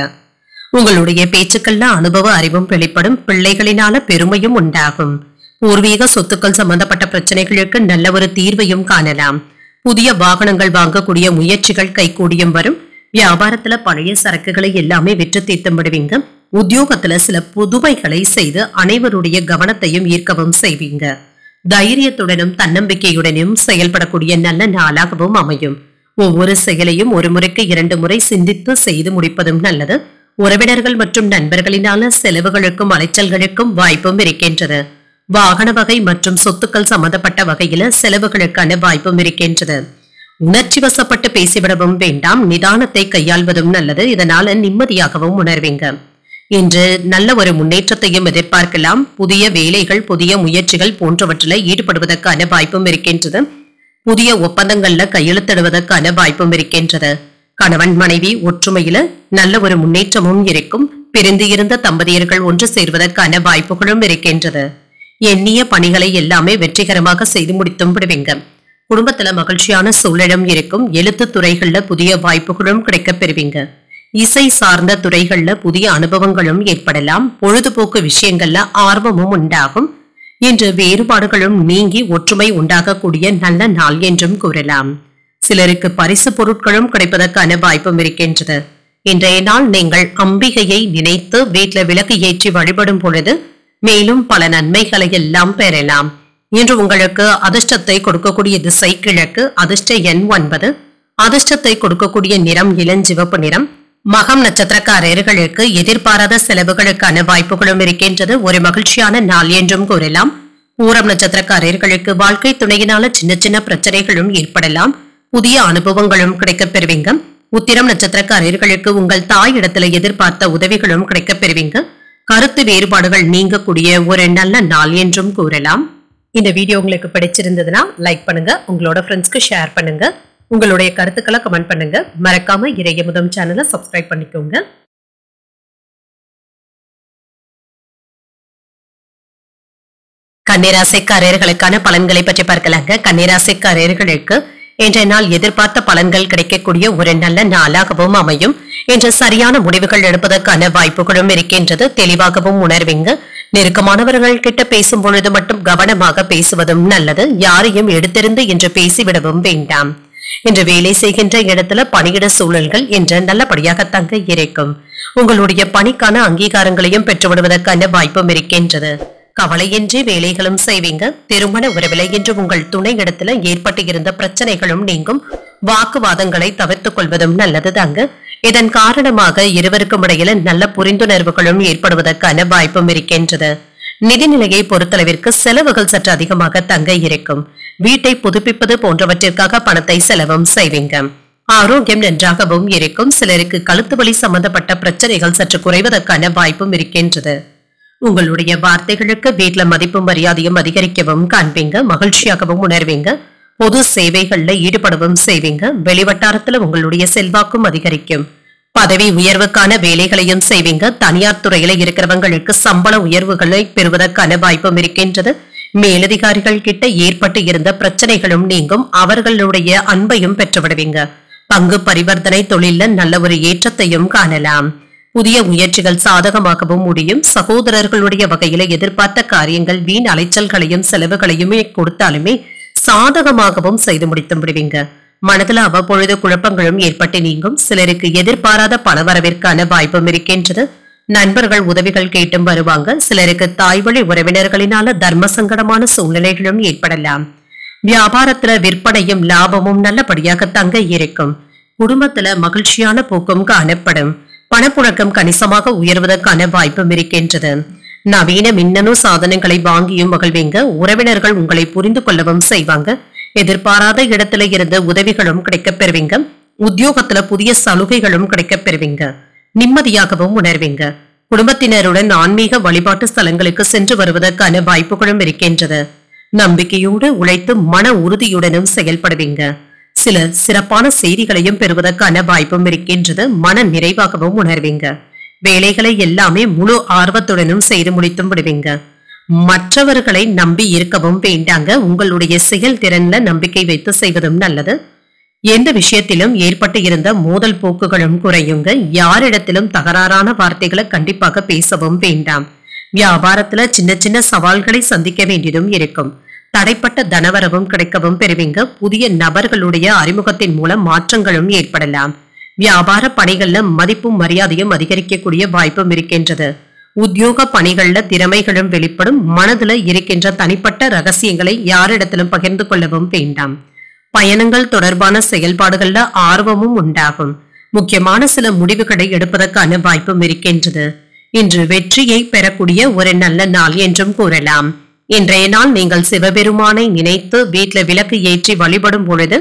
உங்களுடைய பேச்சுக்கள்ல அனுபவ அறிவும் வெளிப்படும். பிள்ளைகளினால பெருமையும் உண்டாகும். பூர்வீக சொத்துக்கள் சம்பந்தப்பட்ட பிரச்சனைகளுக்கு நல்ல ஒரு தீர்வையும் காணலாம். புதிய வாகனங்கள் வாங்கக்கூடிய முயற்சிகள் கைகூடியும் வரும். வியாபாரத்துல பழைய சரக்குகளை எல்லாமே விற்று தீர்த்து விடுவீங்க. உத்தியோகத்துல சில புதுமைகளை செய்து அனைவருடைய கவனத்தையும் ஈர்க்கவும் செய்வீங்க. தைரியத்துடனும் தன்னம்பிக்கையுடனும் செயல்படக்கூடிய நல்ல நாளாகவும் அமையும். ஒவ்வொரு செயலையும் ஒரு முறைக்கு 2 முறை சிந்தித்து செய்து முடிப்பதும் நல்லது. உறவினர்கள் மற்றும் நண்பர்களினால செலவுகளுக்கும் அலைச்சல்களுக்கும் வாய்ப்பும் இருக்கின்றது. வாகன வகை மற்றும் சொத்துக்கள் சம்பந்தப்பட்ட வகையில செலவுகளுக்கான வாய்ப்பும் இருக்கின்றது. உணர்ச்சி வசப்பட்டு பேசிவிடவும் வேண்டாம். நிதானத்தை கையாள்வதும் நல்லது. இதனால நிம்மதியாகவும் உணர்வீங்க. இன்று நல்ல ஒரு முன்னேற்றத்தையும் எதிர்பார்க்கலாம். புதிய வேலைகள், புதிய முயற்சிகள் போன்றவற்றில் ஈடுபடுவதற்கான வாய்ப்பும் இருக்கின்றது. புதிய ஒப்பந்தங்கள்ல கையெழுத்திடுவதற்கான வாய்ப்பும் இருக்கின்றது. கணவன் மனைவி ஒற்றுமையில நல்ல ஒரு முன்னேற்றமும் இருக்கும். பிரிந்து இருந்த தம்பதியர்கள் ஒன்று சேர்வதற்கான வாய்ப்புகளும் இருக்கின்றது. எண்ணிய பணிகளை எல்லாமே வெற்றிகரமாக செய்து முடித்தும் விடுவீங்க. குடும்பத்துல மகிழ்ச்சியான சூழலும் இருக்கும். எழுத்து துறைகள்ல புதிய வாய்ப்புகளும் கிடைக்கப் பெறுவீங்க. இசை சார்ந்த துறைகள்ல புதிய அனுபவங்களும் ஏற்படலாம். பொழுதுபோக்கு விஷயங்கள்ல ஆர்வமும் உண்டாகும். இன்று வேறுபாடுகளும் நீங்கி ஒற்றுமை உண்டாகக்கூடிய நல்ல நாள் என்றும் கூறலாம். சிலருக்கு பரிசு பொருட்களும் கிடைப்பதற்கான வாய்ப்பும் இருக்கின்றது. இன்றைய நாள் நீங்கள் அம்பிகையை நினைத்து வீட்டில் விளக்கு ஏற்றி வழிபடும் பொழுது மேலும் பல நன்மைகளை எல்லாம் பெறலாம். இன்று உங்களுக்கு அதிர்ஷ்டத்தை கொடுக்கக்கூடிய திசை கிழக்கு. அதிர்ஷ்ட எண் 9. அதிர்ஷ்டத்தை கொடுக்கக்கூடிய நிறம் இளஞ்சிவப்பு நிறம். மகம் நட்சத்திரக்காரர்களுக்கு எதிர்பாராத செலவுகளுக்கான வாய்ப்புகளும் இருக்கின்றது. ஒரு மகிழ்ச்சியான நாள் என்றும் கூறலாம். பூரம் நட்சத்திரக்காரர்களுக்கு வாழ்க்கை துணையினால சின்ன சின்ன பிரச்சனைகளும் ஏற்படலாம். புதிய அனுபவங்களும் கிடைக்கப் பெறுவீங்க. உத்திரம் நட்சத்திரக்காரர்களுக்கு உங்கள் தாய் இடத்துல எதிர்பார்த்த உதவிகளும் கிடைக்கப் பெறுவீங்க. கருத்து வேறுபாடுகள் நீங்கக்கூடிய ஒரு நல்ல நாள் என்றும் கூறலாம். இந்த வீடியோ உங்களுக்கு பிடிச்சிருந்ததுன்னா லைக் பண்ணுங்க. உங்களோட ஃப்ரெண்ட்ஸ்க்கு ஷேர் பண்ணுங்க. உங்களுடைய கருத்துக்களை கமெண்ட் பண்ணுங்க. மறக்காம இறையமுதம் சேனலை சப்ஸ்கிரைப் பண்ணிக்கோங்க. கன்னிராசிக்காரர்களுக்கான பலன்களை பற்றி பார்க்கலாங்க. கன்னிராசிக்காரர்களுக்கு இன்றைய நாள் எதிர்பார்த்த பலன்கள் கிடைக்கக்கூடிய ஒரு நல்ல நாளாகவும் அமையும். இன்று சரியான முடிவுகள் எடுப்பதற்கான வாய்ப்புகளும் இருக்கின்றது. தெளிவாகவும் உணர்வீங்க. நெருக்கமானவர்கள் கிட்ட பேசும் பொழுது மட்டும் கவனமாக பேசுவதும் நல்லது. யாரையும் எடுத்திருந்து என்று பேசிவிடவும் வேண்டாம். இன்று வேலை செய்கின்ற இடத்துல பணியிட சூழல்கள் இன்று நல்லபடியாக தங்க இருக்கும். உங்களுடைய பணிக்கான அங்கீகாரங்களையும் பெற்றுவிடுவதற்கான வாய்ப்பும் இருக்கின்றது. கவலையின்றி வேலைகளும் செய்வீங்க. திருமண உறவிலை என்று உங்கள் துணை இடத்துல ஏற்பட்டு இருந்த பிரச்சனைகளும் நீங்கும். வாக்குவாதங்களை தவிர்த்துக் கொள்வதும் நல்லது தாங்க. இதன் காரணமாக இருவருக்கும் இடையில நல்ல புரிந்துணர்வுகளும் ஏற்படுவதற்கான வாய்ப்பும் இருக்கின்றது. நிதிநிலையை பொறுத்தளவிற்கு செலவுகள் சற்று அதிகமாக தங்க இருக்கும். வீட்டை புதுப்பிப்பது போன்றவற்றிற்காக பணத்தை செலவும் செய்வீங்க. ஆரோக்கியம் நன்றாகவும் இருக்கும். சிலருக்கு கழுத்து வலி சம்பந்தப்பட்ட பிரச்சனைகள் சற்று குறைவதற்கான வாய்ப்பும் இருக்கின்றது. உங்களுடைய வார்த்தைகளுக்கு வீட்டுல மதிப்பும் மரியாதையும் அதிகரிக்கவும் காண்பீங்க. மகிழ்ச்சியாகவும் உணர்வீங்க. பொது சேவைகள்ல ஈடுபடவும் செய்வீங்க. வெளிவட்டாரத்துல உங்களுடைய செல்வாக்கும் அதிகரிக்கும். பதவி உயர்வுக்கான வேலைகளையும் செய்வீங்க. தனியார் துறையில இருக்கிறவங்களுக்கு சம்பள உயர்வுகளை பெறுவதற்கான வாய்ப்பும் இருக்கின்றது. மேலதிகாரிகள் கிட்ட ஏற்பட்டு இருந்த பிரச்சனைகளும் நீங்கும். அவர்களுடைய அன்பையும் பெற்றுவிடுவீங்க. பங்கு பரிவர்த்தனை தொழில நல்ல ஒரு ஏற்றத்தையும் காணலாம். புதிய முயற்சிகள் சாதகமாகவும் முடியும். சகோதரர்களுடைய வகையில எதிர்பார்த்த காரியங்கள் வீண் அலைச்சல்களையும் செலவுகளையுமே கொடுத்தாலுமே சாதகமாகவும் செய்து முடித்து விடுவீங்க. மனதுல அவ்வப்பொழுது குழப்பங்களும் ஏற்பட்டு நீங்கும். சிலருக்கு எதிர்பாராத பணவரவிற்கான வாய்ப்பும் இருக்கின்றது. நண்பர்கள் உதவிகள் கேட்டும் வருவாங்க. சிலருக்கு தாய் வழி உறவினர்களினால தர்ம சங்கடமான சூழ்நிலைகளும் ஏற்படலாம். வியாபாரத்துல விற்பனையும் லாபமும் நல்லபடியாக தங்க இருக்கும். குடும்பத்துல மகிழ்ச்சியான போக்கும் காணப்படும். பணப்புழக்கம் கணிசமாக உயர்வதற்கான வாய்ப்பும் இருக்கின்றது. நவீன மின்னணு சாதனங்களை வாங்கியும் மகிழ்வீங்க. உறவினர்கள் உங்களை புரிந்து கொள்ளவும் செய்வாங்க. எதிர்பாராத இடத்துல இருந்து உதவிகளும் கிடைக்கப் பெறுவீங்க. உத்தியோகத்துல புதிய சலுகைகளும் கிடைக்கப் பெறுவீங்க. நிம்மதியாகவும் உணர்வீங்க. குடும்பத்தினருடன் ஆன்மீக வழிபாட்டு ஸ்தலங்களுக்கு சென்று வருவதற்கான வாய்ப்புகளும் இருக்கின்றது. நம்பிக்கையோடு உழைத்து மன உறுதியுடனும் செயல்படுவீங்க. சில சிறப்பான செய்திகளையும் பெறுவதற்கான வாய்ப்பும் இருக்கின்றது. மன நிறைவாகவும் உணர்வீங்க. வேலைகளை எல்லாமே முழு ஆர்வத்துடனும் செய்து முடித்தும் விடுவீங்க. மற்றவர்களை நம்பி இருக்கவும் வேண்டாங்க. உங்களுடைய செயல்திறன்ல நம்பிக்கை வைத்து செய்வதும் நல்லது. எந்த விஷயத்திலும் ஏற்பட்டு இருந்த மோதல் போக்குகளும் குறையுங்க. யாரிடத்திலும் தகராறான வார்த்தைகளை கண்டிப்பாக பேசவும் வேண்டாம். வியாபாரத்துல சின்ன சின்ன சவால்களை சந்திக்க வேண்டியதும் இருக்கும். தடைப்பட்ட தனவரவும் கிடைக்கவும் பெறுவீங்க. புதிய நபர்களுடைய அறிமுகத்தின் மூலம் மாற்றங்களும் ஏற்படலாம். வியாபார பணிகள்ல மதிப்பும் மரியாதையும் அதிகரிக்கக்கூடிய வாய்ப்பும் இருக்கின்றது. உத்தியோக பணிகள்ல திறமைகளும் வெளிப்படும். மனதுல இருக்கின்ற தனிப்பட்ட ரகசியங்களை யாரிடத்திலும் பகிர்ந்து கொள்ளவும் வேண்டாம். பயணங்கள் தொடர்பான செயல்பாடுகள்ல ஆர்வமும் உண்டாகும். முக்கியமான சில முடிவுகளை எடுப்பதற்கான வாய்ப்பும் இருக்கின்றது. இன்று வெற்றியை பெறக்கூடிய ஒரு நல்ல நாள் என்றும் கூறலாம். இன்றைய நாள் நீங்கள் சிவபெருமானை நினைத்து வீட்டுல விளக்கு ஏற்றி வழிபடும் பொழுது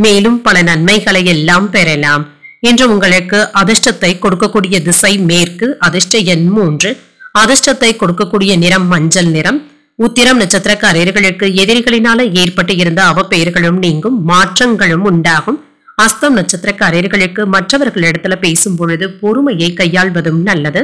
மேலும் பல நன்மைகளை எல்லாம் பெறலாம். இன்று உங்களுக்கு அதிர்ஷ்டத்தை கொடுக்கக்கூடிய திசை மேற்கு, அதிர்ஷ்ட எண் 3, அதிர்ஷ்டத்தை கொடுக்கக்கூடிய நிறம் மஞ்சள் நிறம். உத்திரம் நட்சத்திரக்காரர்களுக்கு எதிரிகளினால ஏற்பட்டு இருந்த அவப்பெயர்களும் நீங்கும், மாற்றங்களும் உண்டாகும். அஸ்தம் நட்சத்திரக்காரர்களுக்கு மற்றவர்களிடத்துல பேசும் பொழுது பொறுமையை கையாள்வதும் நல்லது,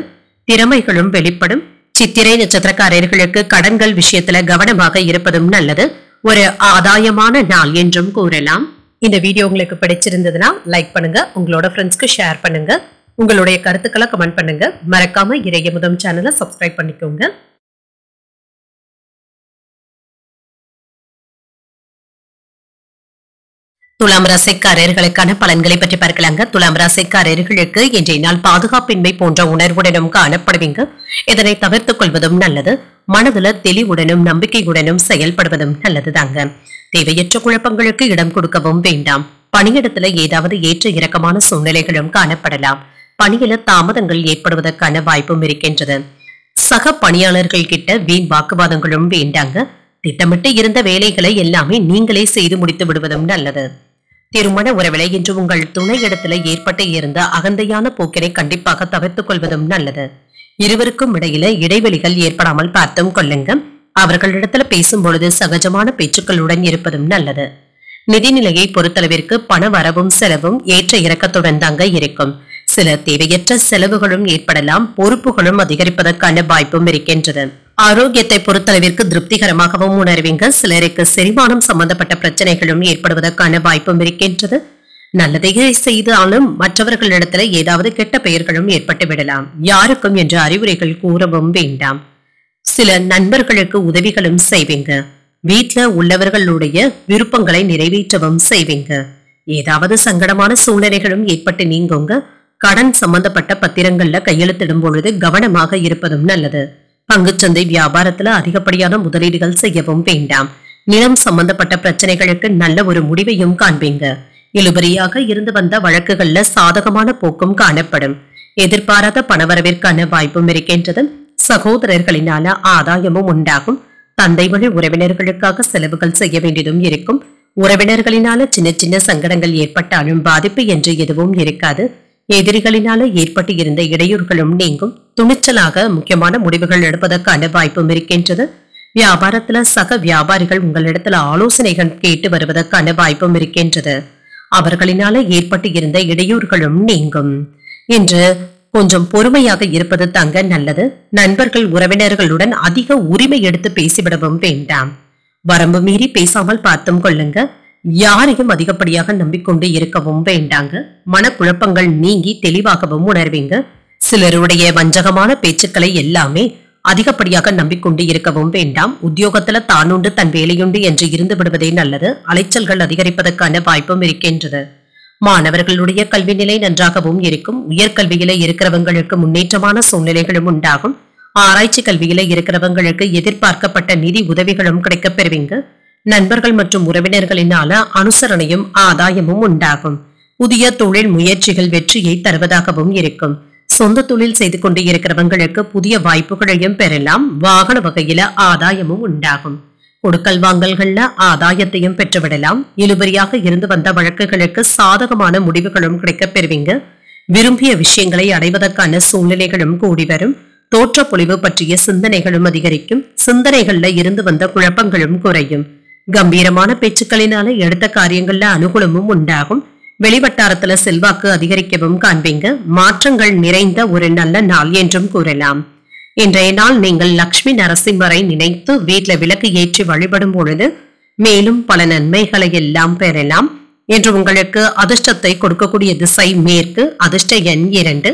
திறமைகளும் வெளிப்படும். சித்திரை நட்சத்திரக்காரர்களுக்கு கடன்கள் விஷயத்துல கவனமாக இருப்பதும் நல்லது. ஒரு ஆதாயமான நாள் என்றும் கூறலாம். இந்த வீடியோ உங்களுக்கு பிடிச்சிருந்ததுன்னா லைக் பண்ணுங்க, உங்களோட ஃப்ரெண்ட்ஸ்க்கு ஷேர் பண்ணுங்க, உங்களுடைய கருத்துக்களை கமெண்ட் பண்ணுங்க. மறக்காம இறையமுதம் சேனலை சப்ஸ்கிரைப் பண்ணிக்கோங்க. துலாம் ராசிக்காரர்களுக்கான பலன்களை பற்றி பார்க்கலாங்க. துலாம் ராசிக்காரர்களுக்கு இன்றைய நாள் பாதுகாப்பின்மை போன்ற உணர்வுடனும் காணப்படுவீங்க. இதனை தவிர்த்துக் கொள்வதும் நல்லது. மனதுல தெளிவுடனும் நம்பிக்கையுடனும் செயல்படுவதும் நல்லது தாங்க. தேவையற்ற குழப்பங்களுக்கு இடம் கொடுக்கவும் வேண்டாம். பணியிடத்துல ஏதாவது ஏற்ற இறக்கமான சூழ்நிலைகளும் காணப்படலாம். பணியில தாமதங்கள் ஏற்படுவதற்கான வாய்ப்பும் இருக்கின்றது. சக பணியாளர்கள் கிட்ட வீண் வாக்குவாதங்களும் வேண்டாங்க. திட்டமிட்டு இருந்த வேலைகளை எல்லாமே நீங்களே செய்து முடித்து விடுவதும் நல்லது. திருமண உறவில இன்று உங்கள் துணை இடத்துல ஏற்பட்டு இருந்த அகந்தையான போக்கினை கண்டிப்பாக தவிர்த்துக் கொள்வதும் நல்லது. இருவருக்கும் இடையில இடைவெளிகள் ஏற்படாமல் பார்த்தும் கொள்ளுங்க. அவர்களிடத்துல பேசும் பொழுது சகஜமான பேச்சுக்களுடன் இருப்பதும் நல்லது. நிதிநிலையை பொறுத்தளவிற்கு பண வரவும் செலவும் ஏற்ற இறக்கத்துடன் தாங்க இருக்கும். சில தேவையற்ற செலவுகளும் ஏற்படலாம். பொறுப்புகளும் அதிகரிப்பதற்கான வாய்ப்பும் இருக்கின்றது. ஆரோக்கியத்தை பொறுத்தளவிற்கு திருப்திகரமாகவும் உணர்வீங்க. சிலருக்கு செரிமானம் சம்பந்தப்பட்ட பிரச்சனைகளும் ஏற்படுவதற்கான வாய்ப்பும் இருக்கின்றது. நல்லதையே செய்தாலும் மற்றவர்களிடத்துல ஏதாவது கெட்ட பெயர்களும் ஏற்பட்டு விடலாம். யாருக்கும் என்று அறிவுரைகள் கூறவும் வேண்டாம். சில நண்பர்களுக்கு உதவிகளும் செய்வீங்க. வீட்டுல உள்ளவர்களுடைய விருப்பங்களை நிறைவேற்றவும் செய்வீங்க. ஏதாவது சங்கடமான சூழ்நிலைகளும் ஏற்பட்டு நீங்குங்க. கடன் சம்பந்தப்பட்ட பத்திரங்கள்ல கையெழுத்திடும் பொழுது கவனமாக இருப்பதும் நல்லது. பங்குச்சந்தை வியாபாரத்துல அதிகப்படியான முதலீடுகள் செய்யவும் வேண்டாம். நிலம் சம்பந்தப்பட்ட பிரச்சனைகளுக்கு நல்ல ஒரு முடிவையும் காண்பீங்க. இழுபறியாக இருந்து வந்த வழக்குகள்ல சாதகமான போக்கும் காணப்படும். எதிர்பாராத பணவரவிற்கான வாய்ப்பும் இருக்கின்றது. சகோதரர்களினால ஆதாயமும் உண்டாகும். தந்தை வழி உறவினர்களுக்காக செலவுகள் செய்ய வேண்டியதும் இருக்கும். உறவினர்களினால சின்ன சின்ன சங்கடங்கள் ஏற்பட்டாலும் பாதிப்பு என்று எதுவும் இருக்காது. எதிரிகளினால ஏற்பட்டு இருந்த இடையூறுகளும் நீங்கும். துணிச்சலாக முக்கியமான முடிவுகள் எடுப்பதற்கான வாய்ப்பும் இருக்கின்றது. வியாபாரத்துல சக வியாபாரிகள் உங்களிடத்துல ஆலோசனைகள் கேட்டு வருவதற்கான வாய்ப்பும் இருக்கின்றது. அவர்களினால ஏற்பட்டு இருந்த இடையூறுகளும் நீங்கும். இன்று கொஞ்சம் பொறுமையாக இருப்பது தாங்க நல்லது. நண்பர்கள் உறவினர்களுடன் அதிக உரிமை எடுத்து பேசிவிடவும் வேண்டாம். வரம்பு மீறி பேசாமல் பார்த்தும் கொள்ளுங்க. யாரையும் அதிகப்படியாக நம்பிக்கொண்டு இருக்கவும் வேண்டாங்க. மனக்குழப்பங்கள் நீங்கி தெளிவாகவும் உணர்வீங்க. சிலருடைய வஞ்சகமான பேச்சுக்களை எல்லாமே அதிகப்படியாக நம்பிக்கொண்டு இருக்கவும் வேண்டாம். உத்தியோகத்துல தானுண்டு தன் வேலையுண்டு என்று இருந்து விடுவதே நல்லது. அலைச்சல்கள் அதிகரிப்பதற்கான வாய்ப்பும் இருக்கின்றது. மாணவர்களுடைய கல்வி நிலை நன்றாகவும் இருக்கும். உயர்கல்வியில இருக்கிறவங்களுக்கு முன்னேற்றமான சூழ்நிலைகளும் உண்டாகும். ஆராய்ச்சி கல்வியில இருக்கிறவங்களுக்கு எதிர்பார்க்கப்பட்ட நிதி உதவிகளும் கிடைக்கப் பெறுவீங்க. நண்பர்கள் மற்றும் உறவினர்களினால அனுசரணையும் ஆதாயமும் உண்டாகும். புதிய தொழில் முயற்சிகள் வெற்றியை தருவதாகவும் இருக்கும். சொந்த தொழில் செய்து கொண்டு இருக்கிறவங்களுக்கு புதிய வாய்ப்புகளையும் பெறலாம். வாகன வகையில ஆதாயமும் உண்டாகும். கொடுக்கல் வாங்கல்கள்ல ஆதாயத்தையும் பெற்றுவிடலாம். இழுபறியாக இருந்து வந்த வழக்குகளுக்கு சாதகமான முடிவுகளும் கிடைக்கப் பெறுவீங்க. விரும்பிய விஷயங்களை அடைவதற்கான சூழ்நிலைகளும் கூடி வரும். தோற்ற பொலிவு பற்றிய சிந்தனைகளும் அதிகரிக்கும். சிந்தனைகள்ல இருந்து வந்த குழப்பங்களும் குறையும். கம்பீரமான பேச்சுக்களினால எடுத்த காரியங்கள்ல அனுகூலமும் உண்டாகும். வெளிவட்டாரத்துல செல்வாக்கு அதிகரிக்கவும் காண்பீங்க. மாற்றங்கள் நிறைந்த ஒரு நல்ல நாள் என்றும் கூறலாம். இன்றைய நாள் நீங்கள் லட்சுமி நரசிம்மரை நினைத்து வீட்டுல விளக்கு ஏற்றி வழிபடும் பொழுது மேலும் பல நன்மைகளை எல்லாம் பெறலாம். என்று உங்களுக்கு அதிர்ஷ்டத்தை கொடுக்கக்கூடிய திசை மேற்கு, அதிர்ஷ்ட எண் 2,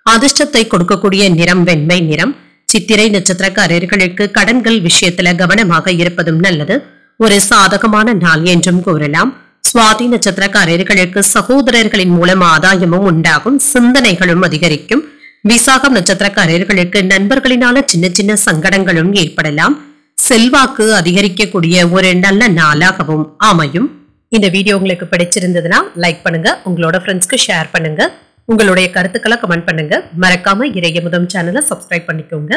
அதிர்ஷ்டத்தை கொடுக்கக்கூடிய நிறம் வெண்மை நிறம். சித்திரை நட்சத்திரக்காரர்களுக்கு கடன்கள் விஷயத்துல கவனமாக இருப்பதும் நல்லது. ஒரு சாதகமான நாள் என்றும் கூறலாம். சுவாதி நட்சத்திரக்காரர்களுக்கு சகோதரர்களின் மூலம் ஆதாயமும் உண்டாகும், சிந்தனைகளும் அதிகரிக்கும். விசாகம் நட்சத்திரக்காரர்களுக்கு நண்பர்களினால சின்ன சின்ன சங்கடங்களும் ஏற்படலாம். செல்வாக்கு அதிகரிக்கக்கூடிய ஒரு நல்ல நாளாகவும் அமையும். இந்த வீடியோ உங்களுக்கு பிடிச்சிருந்ததுன்னா லைக் பண்ணுங்க, உங்களோட ஃப்ரெண்ட்ஸ்க்கு ஷேர் பண்ணுங்க, உங்களுடைய கருத்துக்களை கமெண்ட் பண்ணுங்க. மறக்காம இறையமுதம் சேனலை சப்ஸ்கிரைப் பண்ணிக்கோங்க.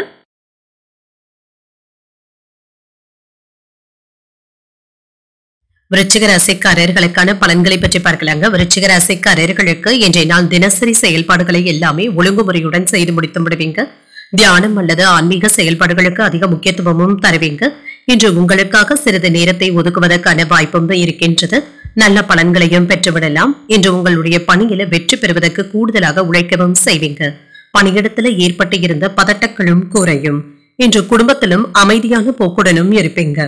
விருச்சிக ராசிக்காரர்களுக்கான பலன்களை பற்றி பார்க்கலாங்க. விருச்சிக ராசிக்காரர்களுக்கு இன்றைய நாள் தினசரி செயல்பாடுகளை எல்லாமே ஒழுங்குமுறையுடன் செய்து முடித்து விடுவீங்க. தியானம் அல்லது ஆன்மீக செயல்பாடுகளுக்கு அதிக முக்கியத்துவமும் தருவீங்க. இன்று உங்களுக்காக சிறிது நேரத்தை ஒதுக்குவதற்கான வாய்ப்பும் இருக்கின்றது. நல்ல பலன்களையும் பெற்றுவிடலாம். இன்று உங்களுடைய பணியில வெற்றி பெறுவதற்கு கூடுதலாக உழைக்கவும் செய்வீங்க. பணியிடத்துல ஏற்பட்டு இருந்த பதட்டங்களும் குறையும். இன்று குடும்பத்திலும் அமைதியான போக்குடனும் இருப்பீங்க.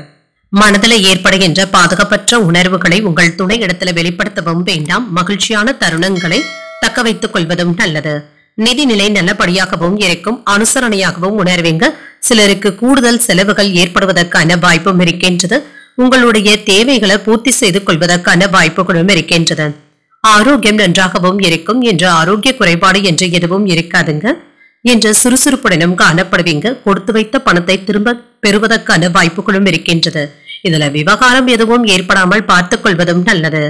மனதில் ஏற்படுகின்ற பாதுகாப்பற்ற உணர்வுகளை உங்கள் துணை இடத்துல வெளிப்படுத்தவும் வேண்டாம். மகிழ்ச்சியான தருணங்களை தக்க வைத்துக் கொள்வதும் நல்லது. நிதிநிலை நல்லபடியாகவும் இருக்கும். அனுசரணையாகவும் உணர்வீங்க. சிலருக்கு கூடுதல் செலவுகள் ஏற்படுவதற்கான வாய்ப்பும் இருக்கின்றது. உங்களுடைய தேவைகளை பூர்த்தி செய்து கொள்வதற்கான வாய்ப்புகளும் இருக்கின்றது. ஆரோக்கியம் நன்றாகவும் இருக்கும். என்று ஆரோக்கிய குறைபாடு என்று எதுவும் இருக்காதுங்க. என்று சுறுசுறுப்புடனும் காணப்படுவீங்க. கொடுத்து வைத்த பணத்தை திரும்ப பெறுவதற்கான வாய்ப்புகளும் இருக்கின்றது. இதுல விவகாரம் எதுவும் ஏற்படாமல் பார்த்துக் கொள்வதும் நல்லது.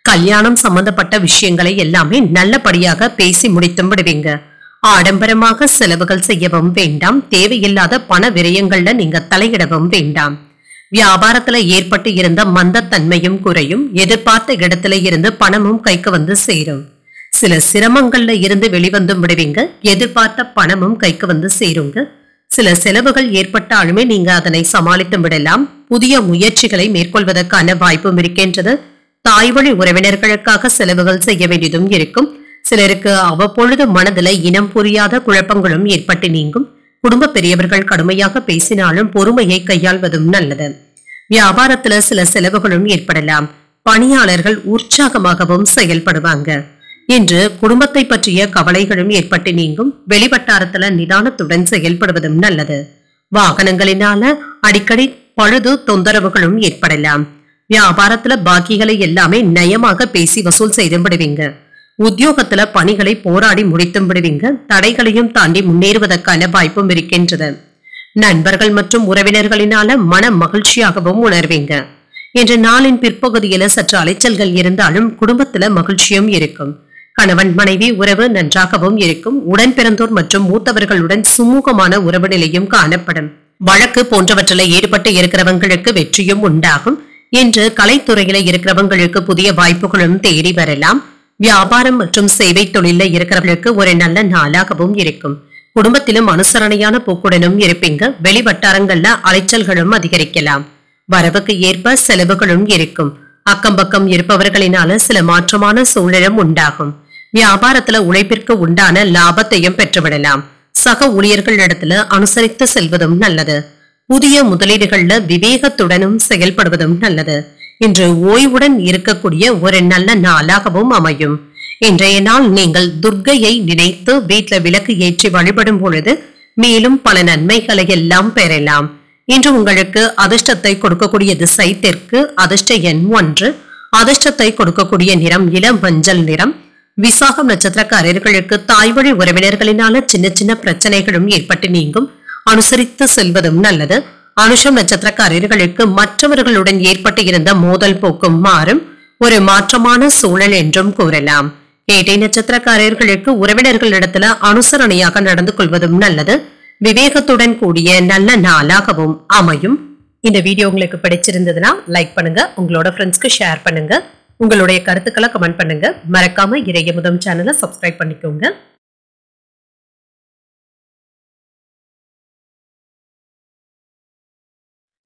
கல்யாணம் சம்பந்தப்பட்ட விஷயங்களை எல்லாமே நல்லபடியாக பேசி முடித்தும் விடுவீங்க. ஆடம்பரமாக செலவுகள் செய்யவும் வேண்டாம். தேவையில்லாத பண விரயங்கள்ல நீங்க தலையிடவும் வேண்டாம். வியாபாரத்துல ஏற்பட்டு இருந்த மந்தத்தன்மையும் குறையும். எதிர்பார்த்த இடத்துல இருந்து பணமும் கைக்கு வந்து சேரும். சில சிரமங்கள்ல இருந்து வெளிவந்து விடுவீங்க. எதிர்பார்த்த பணமும் கைக்கு வந்து சேருங்க. சில செலவுகள் ஏற்பட்டாலுமே நீங்க அதனை சமாளித்து விடலாம். புதிய முயற்சிகளை மேற்கொள்வதற்கான வாய்ப்பும் இருக்கின்றது. தாய் வழி உறவினர்களுக்காக செலவுகள் செய்ய வேண்டியதும் இருக்கும். சிலருக்கு அவ்வப்பொழுது மனதில இனம் புரியாத குழப்பங்களும் ஏற்பட்டு நீங்கும். குடும்ப பெரியவர்கள் கடுமையாக பேசினாலும் பொறுமையை கையாள்வதும் நல்லது. வியாபாரத்துல சில செலவுகளும் ஏற்படலாம். பணியாளர்கள் உற்சாகமாகவும் செயல்படுவாங்க. இன்று குடும்பத்தை பற்றிய கவலைகளும் ஏற்பட்டு நீங்கும். வெளிவட்டாரத்துல நிதானத்துடன் செயல்படுவதும் நல்லது. வாகனங்களினால அடிக்கடி பழுது தொந்தரவுகளும் ஏற்படலாம். வியாபாரத்துல பாக்கிகளை எல்லாமே நயமாக பேசி வசூல் செய்து விடுவீங்க. உத்தியோகத்துல பணிகளை போராடி முடித்தும் விடுவீங்க. தடைகளையும் தாண்டி முன்னேறுவதற்கான வாய்ப்பும் இருக்கின்றது. நண்பர்கள் மற்றும் உறவினர்களினால மன மகிழ்ச்சியாகவும் உணர்வீங்க. இன்று நாளின் பிற்பகுதியில சற்று அலைச்சல்கள் இருந்தாலும் குடும்பத்துல மகிழ்ச்சியும் இருக்கும். கணவன் மனைவி உறவு நன்றாகவும் இருக்கும். உடன் பிறந்தோர் மற்றும் மூத்தவர்களுடன் சுமூகமான உறவு நிலையும் காணப்படும். வழக்கு போன்றவற்றில் ஈடுபட்டு இருக்கிறவங்களுக்கு வெற்றியும் உண்டாகும். இன்று கலைத்துறையில இருக்கிறவங்களுக்கு புதிய வாய்ப்புகளும் தேடி வரலாம். வியாபாரம் மற்றும் சேவை தொழில இருக்கிறவர்களுக்கு ஒரு நல்ல நாளாகவும் இருக்கும். குடும்பத்திலும் அனுசரணையான போக்குடனும் இருப்பீங்க. வெளிவட்டாரங்கள்ல அலைச்சல்களும் அதிகரிக்கலாம். வரவுக்கு ஏற்ப செலவுகளும் இருக்கும். அக்கம் பக்கம் இருப்பவர்களினால சில மாற்றமான சூழலும் உண்டாகும். வியாபாரத்துல உழைப்பிற்கு உண்டான லாபத்தையும் பெற்றுவிடலாம். சக ஊழியர்களிடத்துல அனுசரித்து செல்வதும் நல்லது. புதிய முதலீடுகள்ல விவேகத்துடனும் செயல்படுவதும் நல்லது. இன்று ஓய்வுடன் இருக்கக்கூடிய ஒரு நல்ல நாளாகவும் அமையும். இன்றைய நாள் நீங்கள் துர்க்கையை நினைத்து வீட்டுல விளக்கு ஏற்றி வழிபடும் பொழுது மேலும் பல நன்மைகளை எல்லாம் பெறலாம். இன்று உங்களுக்கு அதிர்ஷ்டத்தை கொடுக்கக்கூடிய திசை தெற்கு, அதிர்ஷ்ட எண் 1, அதிர்ஷ்டத்தை கொடுக்கக்கூடிய நிறம் இளம் மஞ்சள் நிறம். விசாகம் நட்சத்திரக்காரர்களுக்கு தாய் வழி உறவினர்களினால சின்ன சின்ன பிரச்சனைகளும் ஏற்பட்டு நீங்கும். அனுசரித்து செல்வதும் நல்லது. அனுஷம் நட்சத்திரக்காரர்களுக்கு மற்றவர்களுடன் ஏற்பட்டு இருந்த மோதல் போக்கும் மாறும். ஒரு மாற்றமான சூழல் என்றும் கூறலாம். கேட்டை நட்சத்திரக்காரர்களுக்கு உறவினர்களிடத்துல அனுசரணையாக நடந்து கொள்வதும் நல்லது. விவேகத்துடன் கூடிய நல்ல நாளாகவும் அமையும். இந்த வீடியோ உங்களுக்கு பிடிச்சிருந்ததுன்னா லைக் பண்ணுங்க, உங்களோட ஃப்ரெண்ட்ஸ்க்கு ஷேர் பண்ணுங்க, உங்களுடைய கருத்துக்களை கமெண்ட் பண்ணுங்க. மறக்காம இறையமுதம் சேனலை சப்ஸ்கிரைப் பண்ணிக்கோங்க.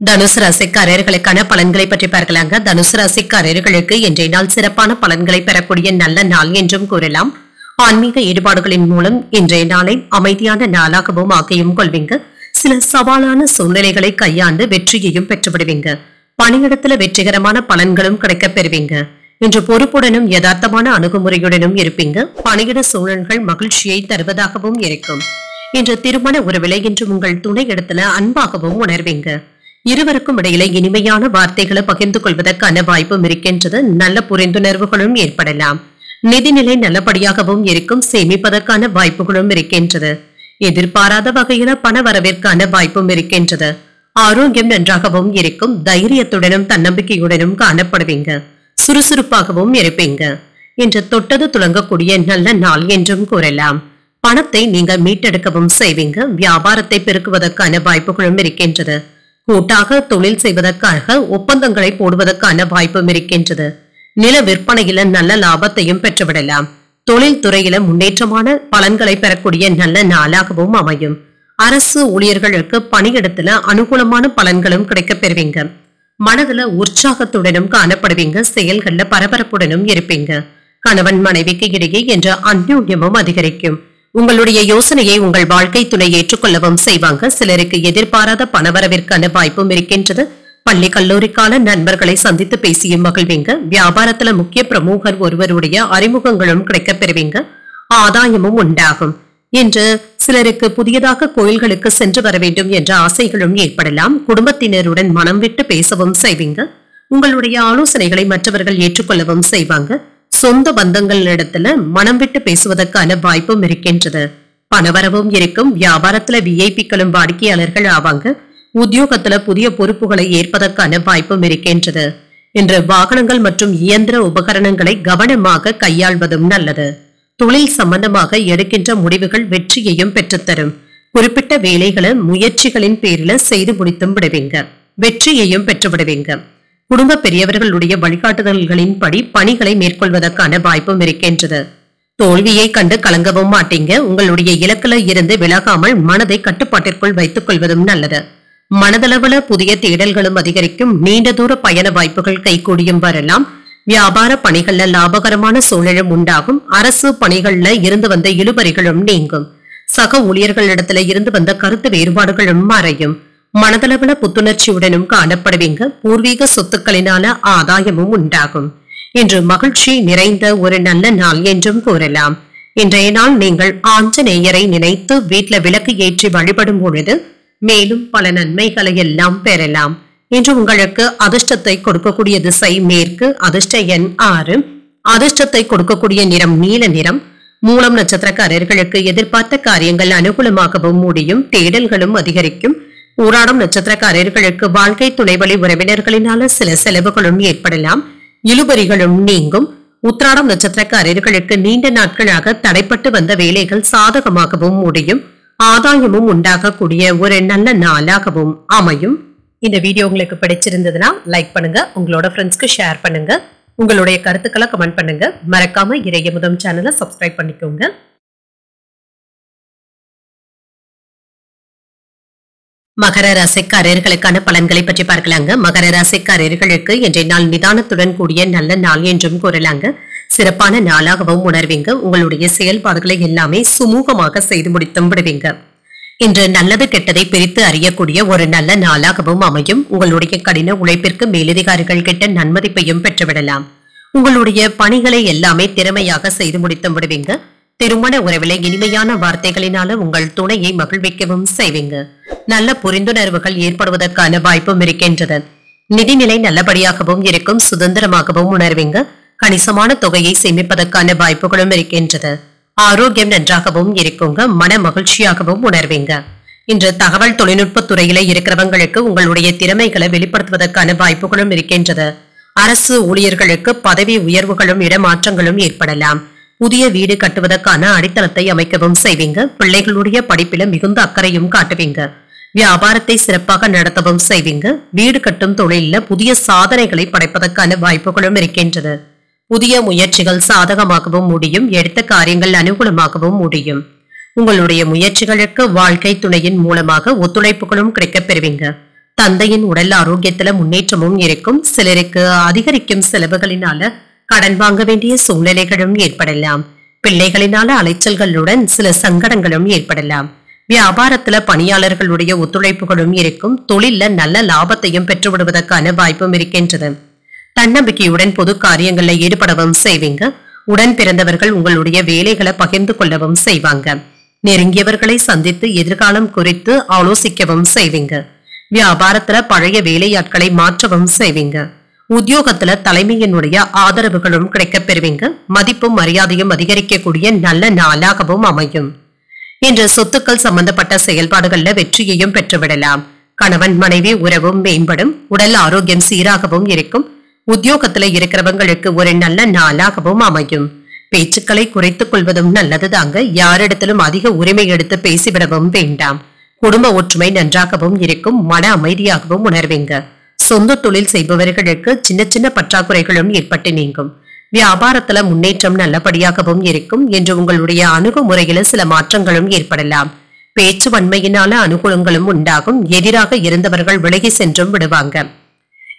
தனுசு ராசிக்காரர்களுக்கான பலன்களை பற்றி பார்க்கலாங்க. தனுசு ராசிக்காரர்களுக்கு இன்றைய நாள் சிறப்பான பலன்களை பெறக்கூடிய நல்ல நாள் என்றும் கூறலாம். ஆன்மீக ஈடுபாடுகளின் மூலம் இன்றைய நாளை அமைதியான நாளாகவும் ஆக்கியும் கொள்வீங்க. சில சவாலான சூழ்நிலைகளை கையாண்டு வெற்றியையும் பெற்றுவிடுவீங்க. பணியிடத்துல வெற்றிகரமான பலன்களும் கிடைக்கப் பெறுவீங்க. இன்று பொறுப்புடனும் யதார்த்தமான அணுகுமுறையுடனும் இருப்பீங்க. பணியிட சூழல்கள் மகிழ்ச்சியை தருவதாகவும் இருக்கும். இன்று திருமண உறவிலை இன்று உங்கள் துணை இடத்துல அன்பாகவும் உணர்வீங்க. இருவருக்கும் இடையில இனிமையான வார்த்தைகளை பகிர்ந்து கொள்வதற்கான வாய்ப்பும் இருக்கின்றது. நல்ல புரிந்துணர்வுகளும் ஏற்படலாம். நிதிநிலை நல்லபடியாகவும் இருக்கும். சேமிப்பதற்கான வாய்ப்புகளும் இருக்கின்றது. எதிர்பாராத வகையில பண வரவிற்கான வாய்ப்பும் இருக்கின்றது. ஆரோக்கியம் நன்றாகவும் இருக்கும். தைரியத்துடனும் தன்னம்பிக்கையுடனும் காணப்படுவீங்க. சுறுசுறுப்பாகவும் இருப்பீங்க. இன்று தொட்டது துலங்கக்கூடிய நல்ல நாள் என்றும் கூறலாம். பணத்தை நீங்க மீட்டெடுக்கவும் செய்வீங்க. வியாபாரத்தை பெருக்குவதற்கான வாய்ப்புகளும் இருக்கின்றது. கூட்டாக தொழில் செய்வதற்காக ஒப்பந்தங்களை போடுவதற்கான வாய்ப்பும் இருக்கின்றது. நில விற்பனையில நல்ல லாபத்தையும் பெற்றுவிடலாம். தொழில் துறையில முன்னேற்றமான பலன்களை பெறக்கூடிய நல்ல நாளாகவும் அமையும். அரசு ஊழியர்களுக்கு பணியிடத்துல அனுகூலமான பலன்களும் கிடைக்கப் பெறுவீங்க. மனதுல உற்சாகத்துடனும் காணப்படுவீங்க. செயல்கள்ல பரபரப்புடனும் இருப்பீங்க. கணவன் மனைவிக்கு இடையே என்ற அந்யோன்யமும் அதிகரிக்கும். உங்களுடைய யோசனையை உங்கள் வாழ்க்கை துணை ஏற்றுக்கொள்ளவும் செய்வாங்க. சிலருக்கு எதிர்பாராத பணவரவிற்கான வாய்ப்பும் இருக்கின்றது. பள்ளி கல்லூரி கால நண்பர்களை சந்தித்து பேசியும் மகிழ்வீங்க. வியாபாரத்துல முக்கிய பிரமுகர் ஒருவருடைய அறிமுகங்களும் கிடைக்கப் பெறுவீங்க. ஆதாயமும் உண்டாகும். இன்று சிலருக்கு புதியதாக கோயில்களுக்கு சென்று வர வேண்டும் என்ற ஆசைகளும் ஏற்படலாம். குடும்பத்தினருடன் மனம் விட்டு பேசவும் செய்வீங்க. உங்களுடைய ஆலோசனைகளை மற்றவர்கள் ஏற்றுக்கொள்ளவும் செய்வாங்க. சொந்த பந்தங்களிடத்துல மனம் விட்டு பேசுவதற்கான வாய்ப்பும் இருக்கின்றது. பணவரவும் இருக்கும். வியாபாரத்துல விஐபிக்களும் வாடிக்கையாளர்கள் ஆவாங்க. உத்தியோகத்துல புதிய பொறுப்புகளை ஏற்பதற்கான வாய்ப்பும் இருக்கின்றது. இன்று வாகனங்கள் மற்றும் இயந்திர உபகரணங்களை கவனமாக கையாள்வதும் நல்லது. தொழில் சம்பந்தமாக எடுக்கின்ற முடிவுகள் வெற்றியையும் பெற்றுத்தரும். குறிப்பிட்ட வேலைகளை முயற்சிகளின் பேரில செய்து முடித்தும் விடுவீங்க. வெற்றியையும் பெற்று விடுவீங்க. குடும்ப பெரியவர்களுடைய வழிகாட்டுதல்களின்படி பணிகளை மேற்கொள்வதற்கான வாய்ப்பும் இருக்கின்றது. தோல்வியை கண்டு கலங்கவும் மாட்டீங்க. உங்களுடைய இலக்குல இருந்து விலகாமல் மனதை கட்டுப்பாட்டிற்குள் வைத்துக் கொள்வதும் நல்லது. மனதளவுல புதிய தேடல்களும் அதிகரிக்கும். நீண்ட தூர பயண வாய்ப்புகள் கைகூடியும் வரலாம். வியாபார பணிகள்ல லாபகரமான சூழலும் உண்டாகும். அரசு பணிகள்ல இருந்து வந்த இழுபறிகளும் நீங்கும். சக ஊழியர்களிடத்துல இருந்து வந்த கருத்து வேறுபாடுகளும் மறையும். மனதளவுல புத்துணர்ச்சியுடனும் காணப்படுவீங்க. பூர்வீக சொத்துக்களினால ஆதாயமும் உண்டாகும். இன்று மகிழ்ச்சி நிறைந்த ஒரு நல்ல நாள் என்றும் கூறலாம். இன்றைய நாள் நீங்கள் ஆஞ்சநேயரை நினைத்து வீட்டுல விளக்கு ஏற்றி வழிபடும் பொழுது மேலும் பல நன்மைகளை எல்லாம் பெறலாம். இன்று உங்களுக்கு அதிர்ஷ்டத்தை கொடுக்கக்கூடிய திசை மேற்கு. அதிர்ஷ்ட எண் 6. அதிர்ஷ்டத்தை கொடுக்கக்கூடிய நிறம் நீல நிறம். மூலம் நட்சத்திரக்காரர்களுக்கு எதிர்பார்த்த காரியங்கள் அனுகூலமாகவும் முடியும். தேடல்களும் அதிகரிக்கும். ஊராடம் நட்சத்திரக்காரர்களுக்கு வாழ்க்கை துணைவழி உறவினர்களினால சில செலவுகளும் ஏற்படலாம். இழுபறிகளும் நீங்கும். உத்திராடம் நட்சத்திரக்காரர்களுக்கு நீண்ட நாட்களாக தடைப்பட்டு வந்த வேலைகள் சாதகமாகவும் முடியும். ஆதாயமும் உண்டாகக்கூடிய ஒரு நல்ல நாளாகவும் அமையும். இந்த வீடியோ உங்களுக்கு பிடிச்சிருந்ததுன்னா லைக் பண்ணுங்க. உங்களோட ஃப்ரெண்ட்ஸ்க்கு ஷேர் பண்ணுங்க. உங்களுடைய கருத்துக்களை கமெண்ட் பண்ணுங்க. மறக்காம இறையமுதம் சேனலை சப்ஸ்கிரைப் பண்ணிக்கோங்க. மகர ராசிக்காரர்களுக்கான பலன்களை பற்றி பார்க்கலாங்க. மகர ராசிக்காரர்களுக்கு இன்றைய நாள் நிதானத்துடன் கூடிய நல்ல நாள் என்றும் கூறலாங்க. சிறப்பான நாளாகவும் உணர்வீங்க. உங்களுடைய செயல்பாடுகளை எல்லாமே சுமூகமாக செய்து முடித்தும் விடுவீங்க. இன்று நல்லது கெட்டதை பிரித்து அறியக்கூடிய ஒரு நல்ல நாளாகவும் அமையும். உங்களுடைய கடின உழைப்பிற்கு மேலதிகாரிகள் கிட்ட நன்மதிப்பையும் பெற்றுவிடலாம். உங்களுடைய பணிகளை எல்லாமே திறமையாக செய்து முடித்தும் விடுவீங்க. திருமண உறவில இனிமையான வார்த்தைகளினால உங்கள் துணையை மகிழ்விக்கவும் செய்வீங்க. நல்ல புரிந்துணர்வுகள் ஏற்படுவதற்கான வாய்ப்பும் இருக்கின்றது. நிதிநிலை நல்லபடியாகவும் இருக்கும். சுதந்திரமாகவும் உணர்வீங்க. கணிசமான தொகையை சேமிப்பதற்கான வாய்ப்புகளும் இருக்கின்றது. ஆரோக்கியம் நன்றாகவும் இருக்குங்க. மன மகிழ்ச்சியாகவும் உணர்வீங்க. இன்று தகவல் தொழில்நுட்ப துறையில இருக்கிறவங்களுக்கு உங்களுடைய திறமைகளை வெளிப்படுத்துவதற்கான வாய்ப்புகளும் இருக்கின்றது. அரசு ஊழியர்களுக்கு பதவி உயர்வுகளும் இடமாற்றங்களும் ஏற்படலாம். புதிய வீடு கட்டுவதற்கான அடித்தளத்தை அமைக்கவும் செய்வீங்க. பிள்ளைகளுடைய படிப்பில மிகுந்த அக்கறையும் காட்டுவீங்க. வியாபாரத்தை சிறப்பாக நடத்தவும் செய்வீங்க. வீடு கட்டும் தொழில புதிய சாதனைகளை படைப்பதற்கான வாய்ப்புகளும் இருக்கின்றது. புதிய முயற்சிகள் சாதகமாகவும் முடியும். எடுத்த காரியங்கள் அனுகூலமாகவும் முடியும். உங்களுடைய முயற்சிகளுக்கு வாழ்க்கை துணையின் மூலமாக ஒத்துழைப்புகளும் கிடைக்கப் பெறுவீங்க. தந்தையின் உடல் ஆரோக்கியத்துல முன்னேற்றமும் இருக்கும். சிலருக்கு அதிகரிக்கும் செலவுகளினால கடன் வாங்க வேண்டிய சூழ்நிலைகளும் ஏற்படலாம். பிள்ளைகளினால அலைச்சல்களுடன் சில சங்கடங்களும் ஏற்படலாம். வியாபாரத்துல பணியாளர்களுடைய ஒத்துழைப்புகளும் இருக்கும். தொழில நல்ல லாபத்தையும் பெற்றுவிடுவதற்கான வாய்ப்பும் இருக்கின்றது. தன்னம்பிக்கையுடன் பொது காரியங்களில் ஈடுபடவும் செய்வீங்க. உடன் பிறந்தவர்கள் உங்களுடைய வேலைகளை பகிர்ந்து கொள்ளவும் செய்வாங்க. நெருங்கியவர்களை சந்தித்து எதிர்காலம் குறித்து ஆலோசிக்கவும் செய்வீங்க. வியாபாரத்துல பழைய வேலையாட்களை மாற்றவும் செய்வீங்க. உத்தியோகத்துல தலைமையினுடைய ஆதரவுகளும் கிடைக்கப் பெறுவீங்க. மதிப்பும் மரியாதையும் அதிகரிக்கக்கூடிய நல்ல நாளாகவும் அமையும். இன்று சொத்துக்கள் சம்பந்தப்பட்ட செயல்பாடுகள்ல வெற்றியையும் பெற்றுவிடலாம். கணவன் மனைவி உறவும் மேம்படும். உடல் ஆரோக்கியம் சீராகவும் இருக்கும். உத்தியோகத்துல இருக்கிறவங்களுக்கு ஒரு நல்ல நாளாகவும் அமையும். பேச்சுக்களை குறைத்துக் கொள்வதும் நல்லதுதாங்க. யாரிடத்திலும் அதிக உரிமை எடுத்து பேசிவிடவும் வேண்டாம். குடும்ப ஒற்றுமை நன்றாகவும் இருக்கும். மன அமைதியாகவும் உணர்வீங்க. சொந்த தொழில் செய்பவர்களுக்கு சின்ன சின்ன பற்றாக்குறைகளும் ஏற்பட்டு நீங்கும். வியாபாரத்துல முன்னேற்றம் நல்லபடியாகவும் இருக்கும். என்று உங்களுடைய அணுகுமுறையில சில மாற்றங்களும் ஏற்படலாம். பேச்சு வன்மையினால அனுகூலங்களும் உண்டாகும். எதிராக இருந்தவர்கள் விலகி சென்றும் விடுவாங்க.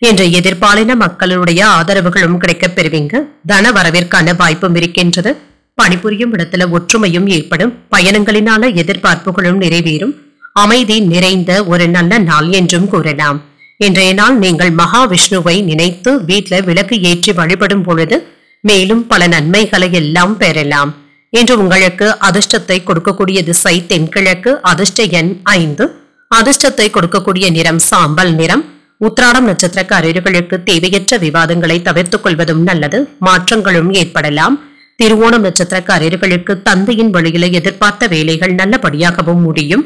என்று எதிர்பாலின மக்களுடைய ஆதரவுகளும் கிடைக்கப் பெறுவீங்க. தன வரவிற்கான வாய்ப்பும் இருக்கின்றது. பணிபுரியும் இடத்துல ஒற்றுமையும் ஏற்படும். பயணங்களினால எதிர்பார்ப்புகளும் நிறைவேறும். அமைதி நிறைந்த ஒரு நல்ல நாள் என்றும் கூறலாம். இன்றைய நாள் நீங்கள் மகாவிஷ்ணுவை நினைத்து வீட்டுல விளக்கு ஏற்றி வழிபடும் பொழுது மேலும் பல நன்மைகளை எல்லாம் பெறலாம். இன்று உங்களுக்கு அதிர்ஷ்டத்தை கொடுக்கக்கூடிய திசை தென்கிழக்கு. அதிர்ஷ்ட எண் 5. அதிர்ஷ்டத்தை கொடுக்கக்கூடிய நிறம் சாம்பல் நிறம். உத்திராடம் நட்சத்திரக்காரர்களுக்கு தேவையற்ற விவாதங்களை தவிர்த்துக் கொள்வதும் நல்லது. மாற்றங்களும் ஏற்படலாம். திருவோணம் நட்சத்திரக்காரர்களுக்கு தந்தையின் வழியில எதிர்பார்த்த வேலைகள் நல்லபடியாகவும் முடியும்.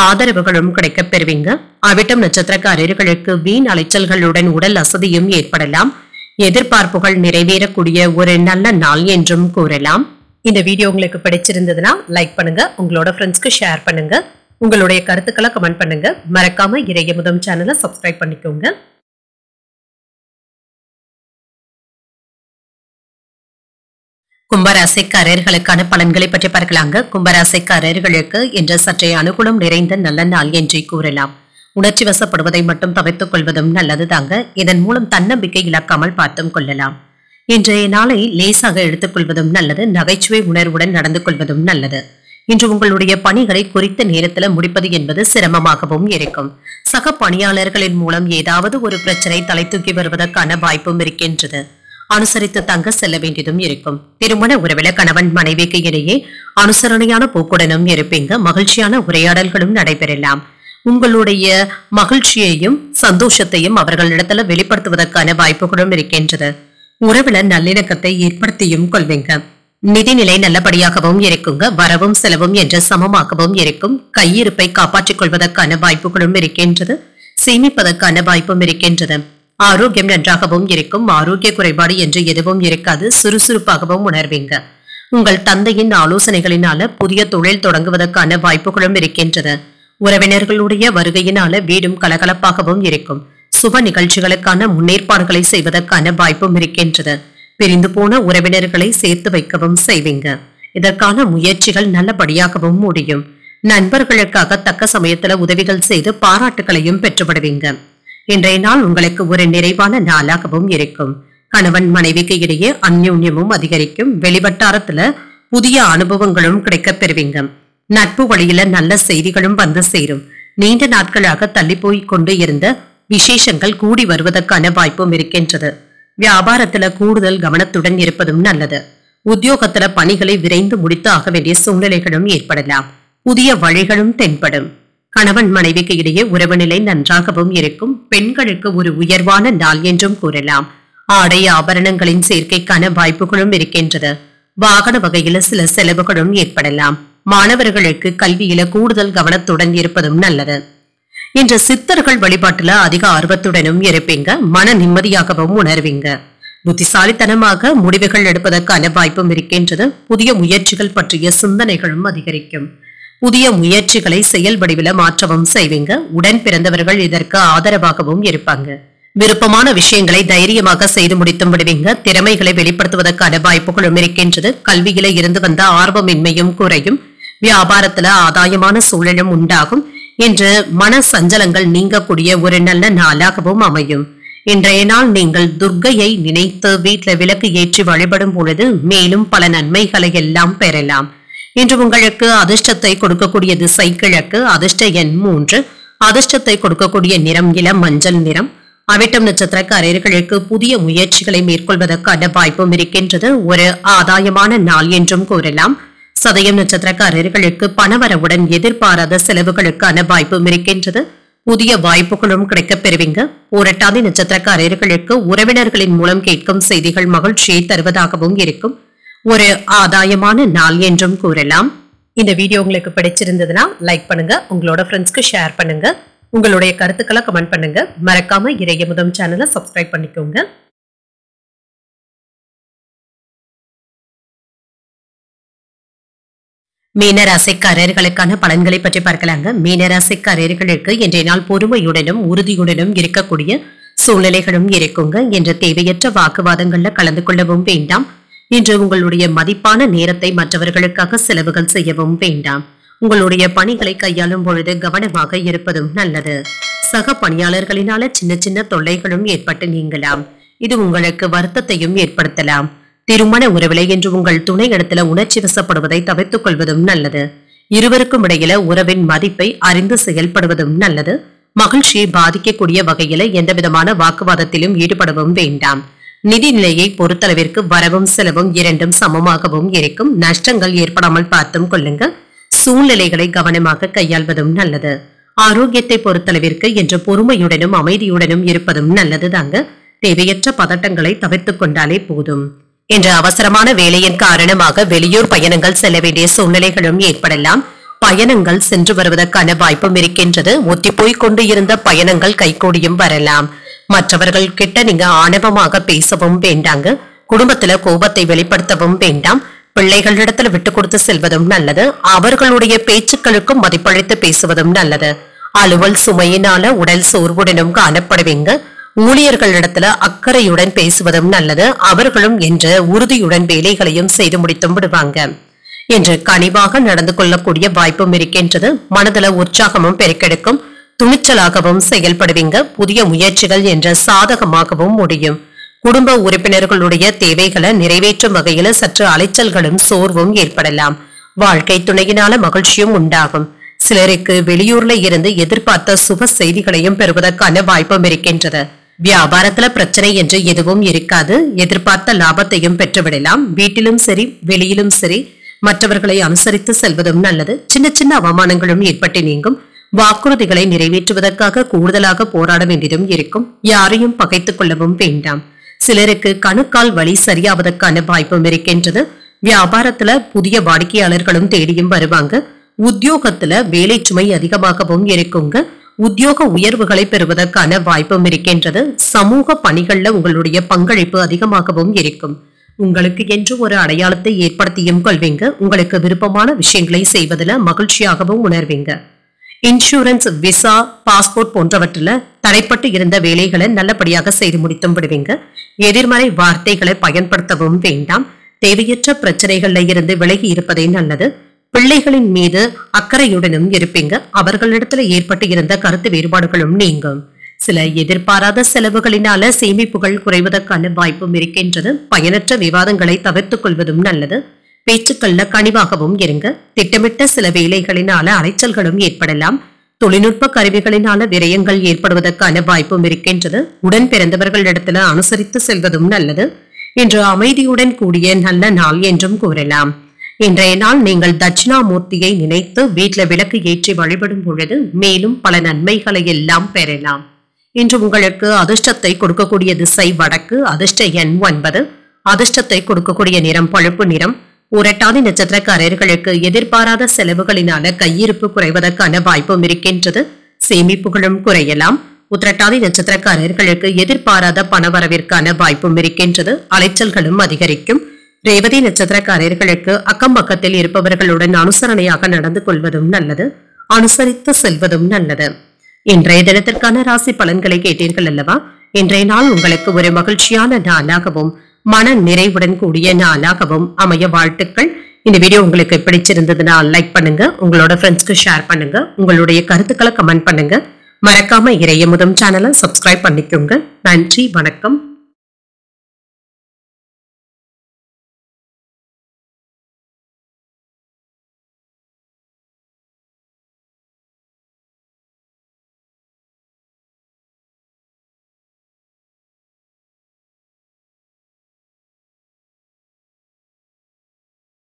ஆதரவுகளும் கிடைக்கப் பெறுவீங்க. அவிட்டம் நட்சத்திரக்காரர்களுக்கு வீண் அலைச்சல்களுடன் உடல் அசதியும் ஏற்படலாம். எதிர்பார்ப்புகள் நிறைவேறக்கூடிய ஒரு நல்ல நாள் என்றும் கூறலாம். இந்த வீடியோ உங்களுக்கு பிடிச்சிருந்ததுன்னா லைக் பண்ணுங்க. உங்களோட ஃப்ரெண்ட்ஸ்க்கு ஷேர் பண்ணுங்க. உங்களுடைய கருத்துக்களை கமெண்ட் பண்ணுங்க. மறக்காம இறையமுதம் சேனலை சப்ஸ்கிரைப் பண்ணிக்கோங்க. கும்பராசிக்காரர்களுக்கான பலன்களை பற்றி பார்க்கலாங்க. கும்பராசிக்காரர்களுக்கு என்ற சற்றே அனுகூலம் நிறைந்த நல்ல நாள் என்றே கூறலாம். உணர்ச்சி வசப்படுவதை மட்டும் தவிர்த்துக் கொள்வதும் நல்லது தாங்க. இதன் மூலம் தன்னம்பிக்கை இழக்காமல் பார்த்தும் கொள்ளலாம். இன்றைய நாளை லேசாக எடுத்துக்கொள்வதும் நல்லது. நகைச்சுவை உணர்வுடன் நடந்து கொள்வதும் நல்லது. இன்று உங்களுடைய பணிகளை குறித்த நேரத்தில் முடிப்பது என்பது சிரமமாகவும் இருக்கும். சக பணியாளர்களின் மூலம் ஏதாவது ஒரு பிரச்சனை தலை தூக்கி வருவதற்கான வாய்ப்பும் இருக்கின்றது. அனுசரித்து தங்க செல்ல வேண்டியதும் இருக்கும். திருமண உறவில கணவன் மனைவிக்கு இடையே அனுசரணையான போக்குடனும் இருப்பீங்க. மகிழ்ச்சியான உரையாடல்களும் நடைபெறலாம். உங்களுடைய மகிழ்ச்சியையும் சந்தோஷத்தையும் அவர்களிடத்துல வெளிப்படுத்துவதற்கான வாய்ப்புகளும் இருக்கின்றது. உறவுல நல்லிணக்கத்தை ஏற்படுத்தியும் கொள்வீங்க. நிதிநிலை நல்லபடியாகவும் இருக்குங்க. வரவும் செலவும் என்ற சமமாகவும் இருக்கும். கையிருப்பை காப்பாற்றிக் கொள்வதற்கான வாய்ப்புகளும் இருக்கின்றது. சேமிப்பதற்கான வாய்ப்பும் இருக்கின்றது. ஆரோக்கியம் நன்றாகவும் இருக்கும். ஆரோக்கிய குறைபாடு என்று எதுவும் இருக்காது. சுறுசுறுப்பாகவும் உணர்வீங்க. உங்கள் தந்தையின் ஆலோசனைகளினால புதிய தொழில் தொடங்குவதற்கான வாய்ப்புகளும் இருக்கின்றது. உறவினர்களுடைய வருகையினால வீடும் கலகலப்பாகவும் இருக்கும். சுப நிகழ்ச்சிகளுக்கான முன்னேற்பாடுகளை செய்வதற்கான வாய்ப்பும் இருக்கின்றது. பிரிந்து போன உறவினர்களை சேர்த்து வைக்கவும் செய்வீங்க. இதற்கான முயற்சிகள் நல்லபடியாகவும் முடியும். நண்பர்களுக்காக தக்க சமயத்துல உதவிகள் செய்து பாராட்டுகளையும் பெற்றுவிடுவீங்க. இன்றைய நாள் உங்களுக்கு ஒரு நிறைவான நாளாகவும் இருக்கும். கணவன் மனைவிக்கு இடையே அந்யோன்யமும் அதிகரிக்கும். வெளிவட்டாரத்துல புதிய அனுபவங்களும் கிடைக்கப் பெறுவீங்க. நட்பு வழியில நல்ல செய்திகளும் வந்து சேரும். நீண்ட நாட்களாக தள்ளி போய் கொண்டு இருந்த விசேஷங்கள் கூடி வருவதற்கான வாய்ப்பும் இருக்கின்றது. வியாபாரத்துல கூடுதல் கவனத்துடன் இருப்பதும் நல்லது. உத்தியோகத்துல பணிகளை விரைந்து முடித்து ஆக வேண்டிய சூழ்நிலைகளும் ஏற்படலாம். புதிய வழிகளும் தென்படும். கணவன் மனைவிக்கு இடையே உறவு நிலை நன்றாகவும் இருக்கும். பெண்களுக்கு ஒரு உயர்வான நாள் என்றும் கூறலாம். ஆடை ஆபரணங்களின் சேர்க்கைக்கான வாய்ப்புகளும் இருக்கின்றது. வாகன வகையில சில செலவுகளும் ஏற்படலாம். மாணவர்களுக்கு கல்வியில கூடுதல் கவனத்துடன் இருப்பதும் நல்லது. இன்று சித்தர்கள் வழிபாட்டுல அதிக ஆர்வத்துடனும் இருப்பீங்க. மன நிம்மதியாகவும் உணர்வீங்க. புத்திசாலித்தனமாக முடிவுகள் எடுப்பதற்கான வாய்ப்பும் இருக்கின்றது. புதிய முயற்சிகள் பற்றிய சிந்தனைகளும் அதிகரிக்கும். புதிய முயற்சிகளை செயல் வடிவில மாற்றவும் செய்வீங்க. உடன் பிறந்தவர்கள் இதற்கு ஆதரவாகவும் இருப்பாங்க. விருப்பமான விஷயங்களை தைரியமாக செய்து முடித்தும் விடுவீங்க. திறமைகளை வெளிப்படுத்துவதற்கான வாய்ப்புகளும் இருக்கின்றது. கல்வியில இருந்து வந்த ஆர்வமின்மையும் குறையும். வியாபாரத்துல ஆதாயமான சூழலும் உண்டாகும். இன்று மன சஞ்சலங்கள் நீங்கக்கூடிய ஒரு நல்ல நாளாகவும் அமையும். இன்றைய நாள் நீங்கள் துர்க்கையை நினைத்து வீட்டுல விளக்கு ஏற்றி வழிபடும் பொழுது மேலும் பல நன்மைகளை எல்லாம் பெறலாம். இன்று உங்களுக்கு அதிர்ஷ்டத்தை கொடுக்கக்கூடிய திசை கிழக்கு. அதிர்ஷ்ட எண் 3. அதிர்ஷ்டத்தை கொடுக்கக்கூடிய நிறம் இளம் மஞ்சள் நிறம். அவிட்டம் நட்சத்திரக்காரர்களுக்கு புதிய முயற்சிகளை மேற்கொள்வதற்கான வாய்ப்பும் இருக்கின்றது. ஒரு ஆதாயமான நாள் என்றும் கூறலாம். சதயம் நட்சத்திரக்காரர்களுக்கு பணவரவுடன் எதிர்பாராத செலவுகளுக்கான வாய்ப்பும் இருக்கின்றது. புதிய வாய்ப்புகளும் கிடைக்கப் பெறுவீங்க. பூரட்டாதி நட்சத்திரக்காரர்களுக்கு உறவினர்களின் மூலம் கேட்கும் செய்திகள் மகிழ்ச்சியை தருவதாகவும் இருக்கும். ஒரு ஆதாயமான நாள் என்றும் கூறலாம். இந்த வீடியோ உங்களுக்கு பிடிச்சிருந்ததுன்னா லைக் பண்ணுங்க, உங்களோட ஃப்ரெண்ட்ஸ்க்கு ஷேர் பண்ணுங்க, உங்களுடைய கருத்துக்களை கமெண்ட் பண்ணுங்க. மறக்காம இறையமுதம் சேனலை சப்ஸ்கிரைப் பண்ணிக்கோங்க. மீனராசிக்காரர்களுக்கான பலன்களை பற்றி பார்க்கலாங்க. மீனராசிக்காரர்களுக்கு இன்றைய நாள் பொறுமையுடனும் உறுதியுடனும் இருக்கக்கூடிய சூழ்நிலைகளும் இருக்குங்க. என்ற தேவையற்ற வாக்குவாதங்கள்ல கலந்து கொள்ளவும் வேண்டாம். இன்று உங்களுடைய மதிப்பான நேரத்தை மற்றவர்களுக்காக செலவுகள் செய்யவும் வேண்டாம். உங்களுடைய பணிகளை கையாளும் பொழுது கவனமாக இருப்பதும் நல்லது. சக பணியாளர்களினால சின்ன சின்ன தொல்லைகளும் ஏற்பட்டு நீங்கலாம். இது உங்களுக்கு வருத்தத்தையும் ஏற்படுத்தலாம். திருமண உறவிலை என்று உங்கள் துணை இடத்துல உணர்ச்சி வசப்படுவதை தவிர்த்துக் கொள்வதும் நல்லது. இருவருக்கும் இடையில உறவின் மதிப்பை அறிந்து செயல்படுவதும் நல்லது. மகிழ்ச்சியை பாதிக்கக்கூடிய வகையில எந்த விதமான வாக்குவாதத்திலும் ஈடுபடவும் வேண்டாம். நிதி நிலையை பொறுத்தளவிற்கு வரவும் செலவும் இரண்டும் சமமாகவும் இருக்கும். நஷ்டங்கள் ஏற்படாமல் பார்த்தும் கொள்ளுங்க. சூழ்நிலைகளை கவனமாக கையாள்வதும் நல்லது. ஆரோக்கியத்தை பொறுத்தளவிற்கு என்று பொறுமையுடனும் அமைதியுடனும் இருப்பதும் நல்லது தாங்க. தேவையற்ற பதட்டங்களை தவிர்த்துக் கொண்டாலே போதும். என்ற அவசரமான வேலையின் காரணமாக வெளியூர் பயணங்கள் செல்ல வேண்டிய சூழ்நிலைகளும் ஏற்படலாம். பயணங்கள் சென்று வருவதற்கான வாய்ப்பும் இருக்கின்றது. ஒத்திப்போய் கொண்டு இருந்த பயணங்கள் கைகூடியும் வரலாம். மற்றவர்கள் கிட்ட நீங்க ஆணவமாக பேசவும் வேண்டாங்க. குடும்பத்துல கோபத்தை வெளிப்படுத்தவும் வேண்டாம். பிள்ளைகளிடத்துல விட்டு கொடுத்து செல்வதும் நல்லது. அவர்களுடைய பேச்சுக்களுக்கும் மதிப்பளித்து பேசுவதும் நல்லது. அலுவல் சுமையினால உடல் சோர்வுடனும் காணப்படுவீங்க. ஊழியர்களிடத்துல அக்கறையுடன் பேசுவதும் நல்லது. அவர்களும் என்ற உறுதியுடன் வேலைகளையும் செய்து முடித்தும் விடுவாங்க. என்று கனிவாக நடந்து கொள்ளக்கூடிய வாய்ப்பும் இருக்கின்றது. மனதுல உற்சாகமும் பெருக்கெடுக்கும். துணிச்சலாகவும் செயல்படுவீங்க. புதிய முயற்சிகள் என்ற சாதகமாகவும் முடியும். குடும்ப உறுப்பினர்களுடைய தேவைகளை நிறைவேற்றும் வகையில சற்று அலைச்சல்களும் சோர்வும் ஏற்படலாம். வாழ்க்கை துணையினால மகிழ்ச்சியும் உண்டாகும். சிலருக்கு வெளியூர்ல இருந்து எதிர்பார்த்த சுப செய்திகளையும் பெறுவதற்கான வாய்ப்பும் இருக்கின்றது. வியாபாரத்துல பிரச்சனை என்று எதுவும் இருக்காது. எதிர்பார்த்த லாபத்தையும் பெற்றுவிடலாம். வீட்டிலும் சரி வெளியிலும் சரி மற்றவர்களை அனுசரித்து செல்வதும் நல்லது. சின்ன சின்ன அவமானங்களும் ஏற்பட்டு நீங்கும். வாக்குறுதிகளை நிறைவேற்றுவதற்காக கூடுதலாக போராட வேண்டியதும் இருக்கும். யாரையும் பகைத்துக் கொள்ளவும் வேண்டாம். சிலருக்கு கணுக்கால் வலி சரியாவதற்கான வாய்ப்பும் இருக்கின்றது. வியாபாரத்துல புதிய வாடிக்கையாளர்களும் தேடியும் வருவாங்க. உத்தியோகத்துல வேலை சுமை அதிகமாகவும் இருக்குங்க. உத்தியோக உயர்வுகளை பெறுவதற்கான வாய்ப்பும் இருக்கின்றது. சமூக பணிகள்ல உங்களுடைய பங்களிப்பு அதிகமாகவும் இருக்கும். உங்களுக்கு என்று ஒரு அடையாளத்தை ஏற்படுத்தியும் கொள்வீங்க. உங்களுக்கு விருப்பமான விஷயங்களை செய்வதில் மகிழ்ச்சியாகவும் உணர்வீங்க. இன்சூரன்ஸ், விசா, பாஸ்போர்ட் போன்றவற்றில் தடைப்பட்டு இருந்த வேலைகளை நல்லபடியாக செய்து முடித்தும் விடுவீங்க. எதிர்மறை வார்த்தைகளை பயன்படுத்தவும் வேண்டாம். தேவையற்ற பிரச்சனைகள்ல இருந்து விலகி இருப்பதே நல்லது. பிள்ளைகளின் மீது அக்கறையுடனும் இருப்பீங்க. அவர்களிடத்துல ஏற்பட்டு இருந்த கருத்து வேறுபாடுகளும் நீங்கும். சில எதிர்பாராத செலவுகளினால சேமிப்புகள் குறைவதற்கான வாய்ப்பும் இருக்கின்றது. பயனற்ற விவாதங்களை தவிர்த்துக் கொள்வதும் நல்லது. பேச்சுக்கள்ல கனிவாகவும் இருங்க. திட்டமிட்ட சில வேலைகளினால அலைச்சல்களும் ஏற்படலாம். தொழில்நுட்ப கருவிகளினால விரயங்கள் ஏற்படுவதற்கான வாய்ப்பும் இருக்கின்றது. உடன் பிறந்தவர்களிடத்துல அனுசரித்து செல்வதும் நல்லது. இன்று அமைதியுடன் கூடிய நல்ல நாள் என்றும் கூறலாம். இன்றைய நாள் நீங்கள் தட்சிணாமூர்த்தியை நினைத்து வீட்டுல விளக்கு ஏற்றி வழிபடும் பொழுது மேலும் பல நன்மைகளை எல்லாம் பெறலாம். இன்று உங்களுக்கு அதிர்ஷ்டத்தை கொடுக்கக்கூடிய திசை வடக்கு. அதிர்ஷ்ட எண் 9. அதிர்ஷ்டத்தை கொடுக்கக்கூடிய நிறம் பழுப்பு நிறம். பூரட்டாதி நட்சத்திரக்காரர்களுக்கு எதிர்பாராத செலவுகளினால கையிருப்பு குறைவதற்கான வாய்ப்பும் இருக்கின்றது. சேமிப்புகளும் குறையலாம். உத்திரட்டாதி நட்சத்திரக்காரர்களுக்கு எதிர்பாராத பணவரவிற்கான வாய்ப்பும் இருக்கின்றது. அலைச்சல்களும் அதிகரிக்கும். ரேவதி நட்சத்திரக்காரர்களுக்கு அக்கம் பக்கத்தில் இருப்பவர்களுடன் அனுசரணையாக நடந்து கொள்வதும் நல்லது. அனுசரித்து செல்வதும் நல்லது. இன்றைய தினத்திற்கான ராசி பலன்களை கேட்டீர்கள் அல்லவா? இன்றைய நாள் உங்களுக்கு ஒரு மகிழ்ச்சியான நாளாகவும் மன நிறைவுடன் கூடிய நாளாகவும் அமைய வாழ்த்துக்கள். இந்த வீடியோ உங்களுக்கு பிடிச்சிருந்ததுன்னா லைக் பண்ணுங்க, உங்களோட ஃப்ரெண்ட்ஸ்க்கு ஷேர் பண்ணுங்க, உங்களுடைய கருத்துக்களை கமெண்ட் பண்ணுங்க. மறக்காம இறையமுதம் சேனலை சப்ஸ்கிரைப் பண்ணிக்கோங்க. நன்றி, வணக்கம்.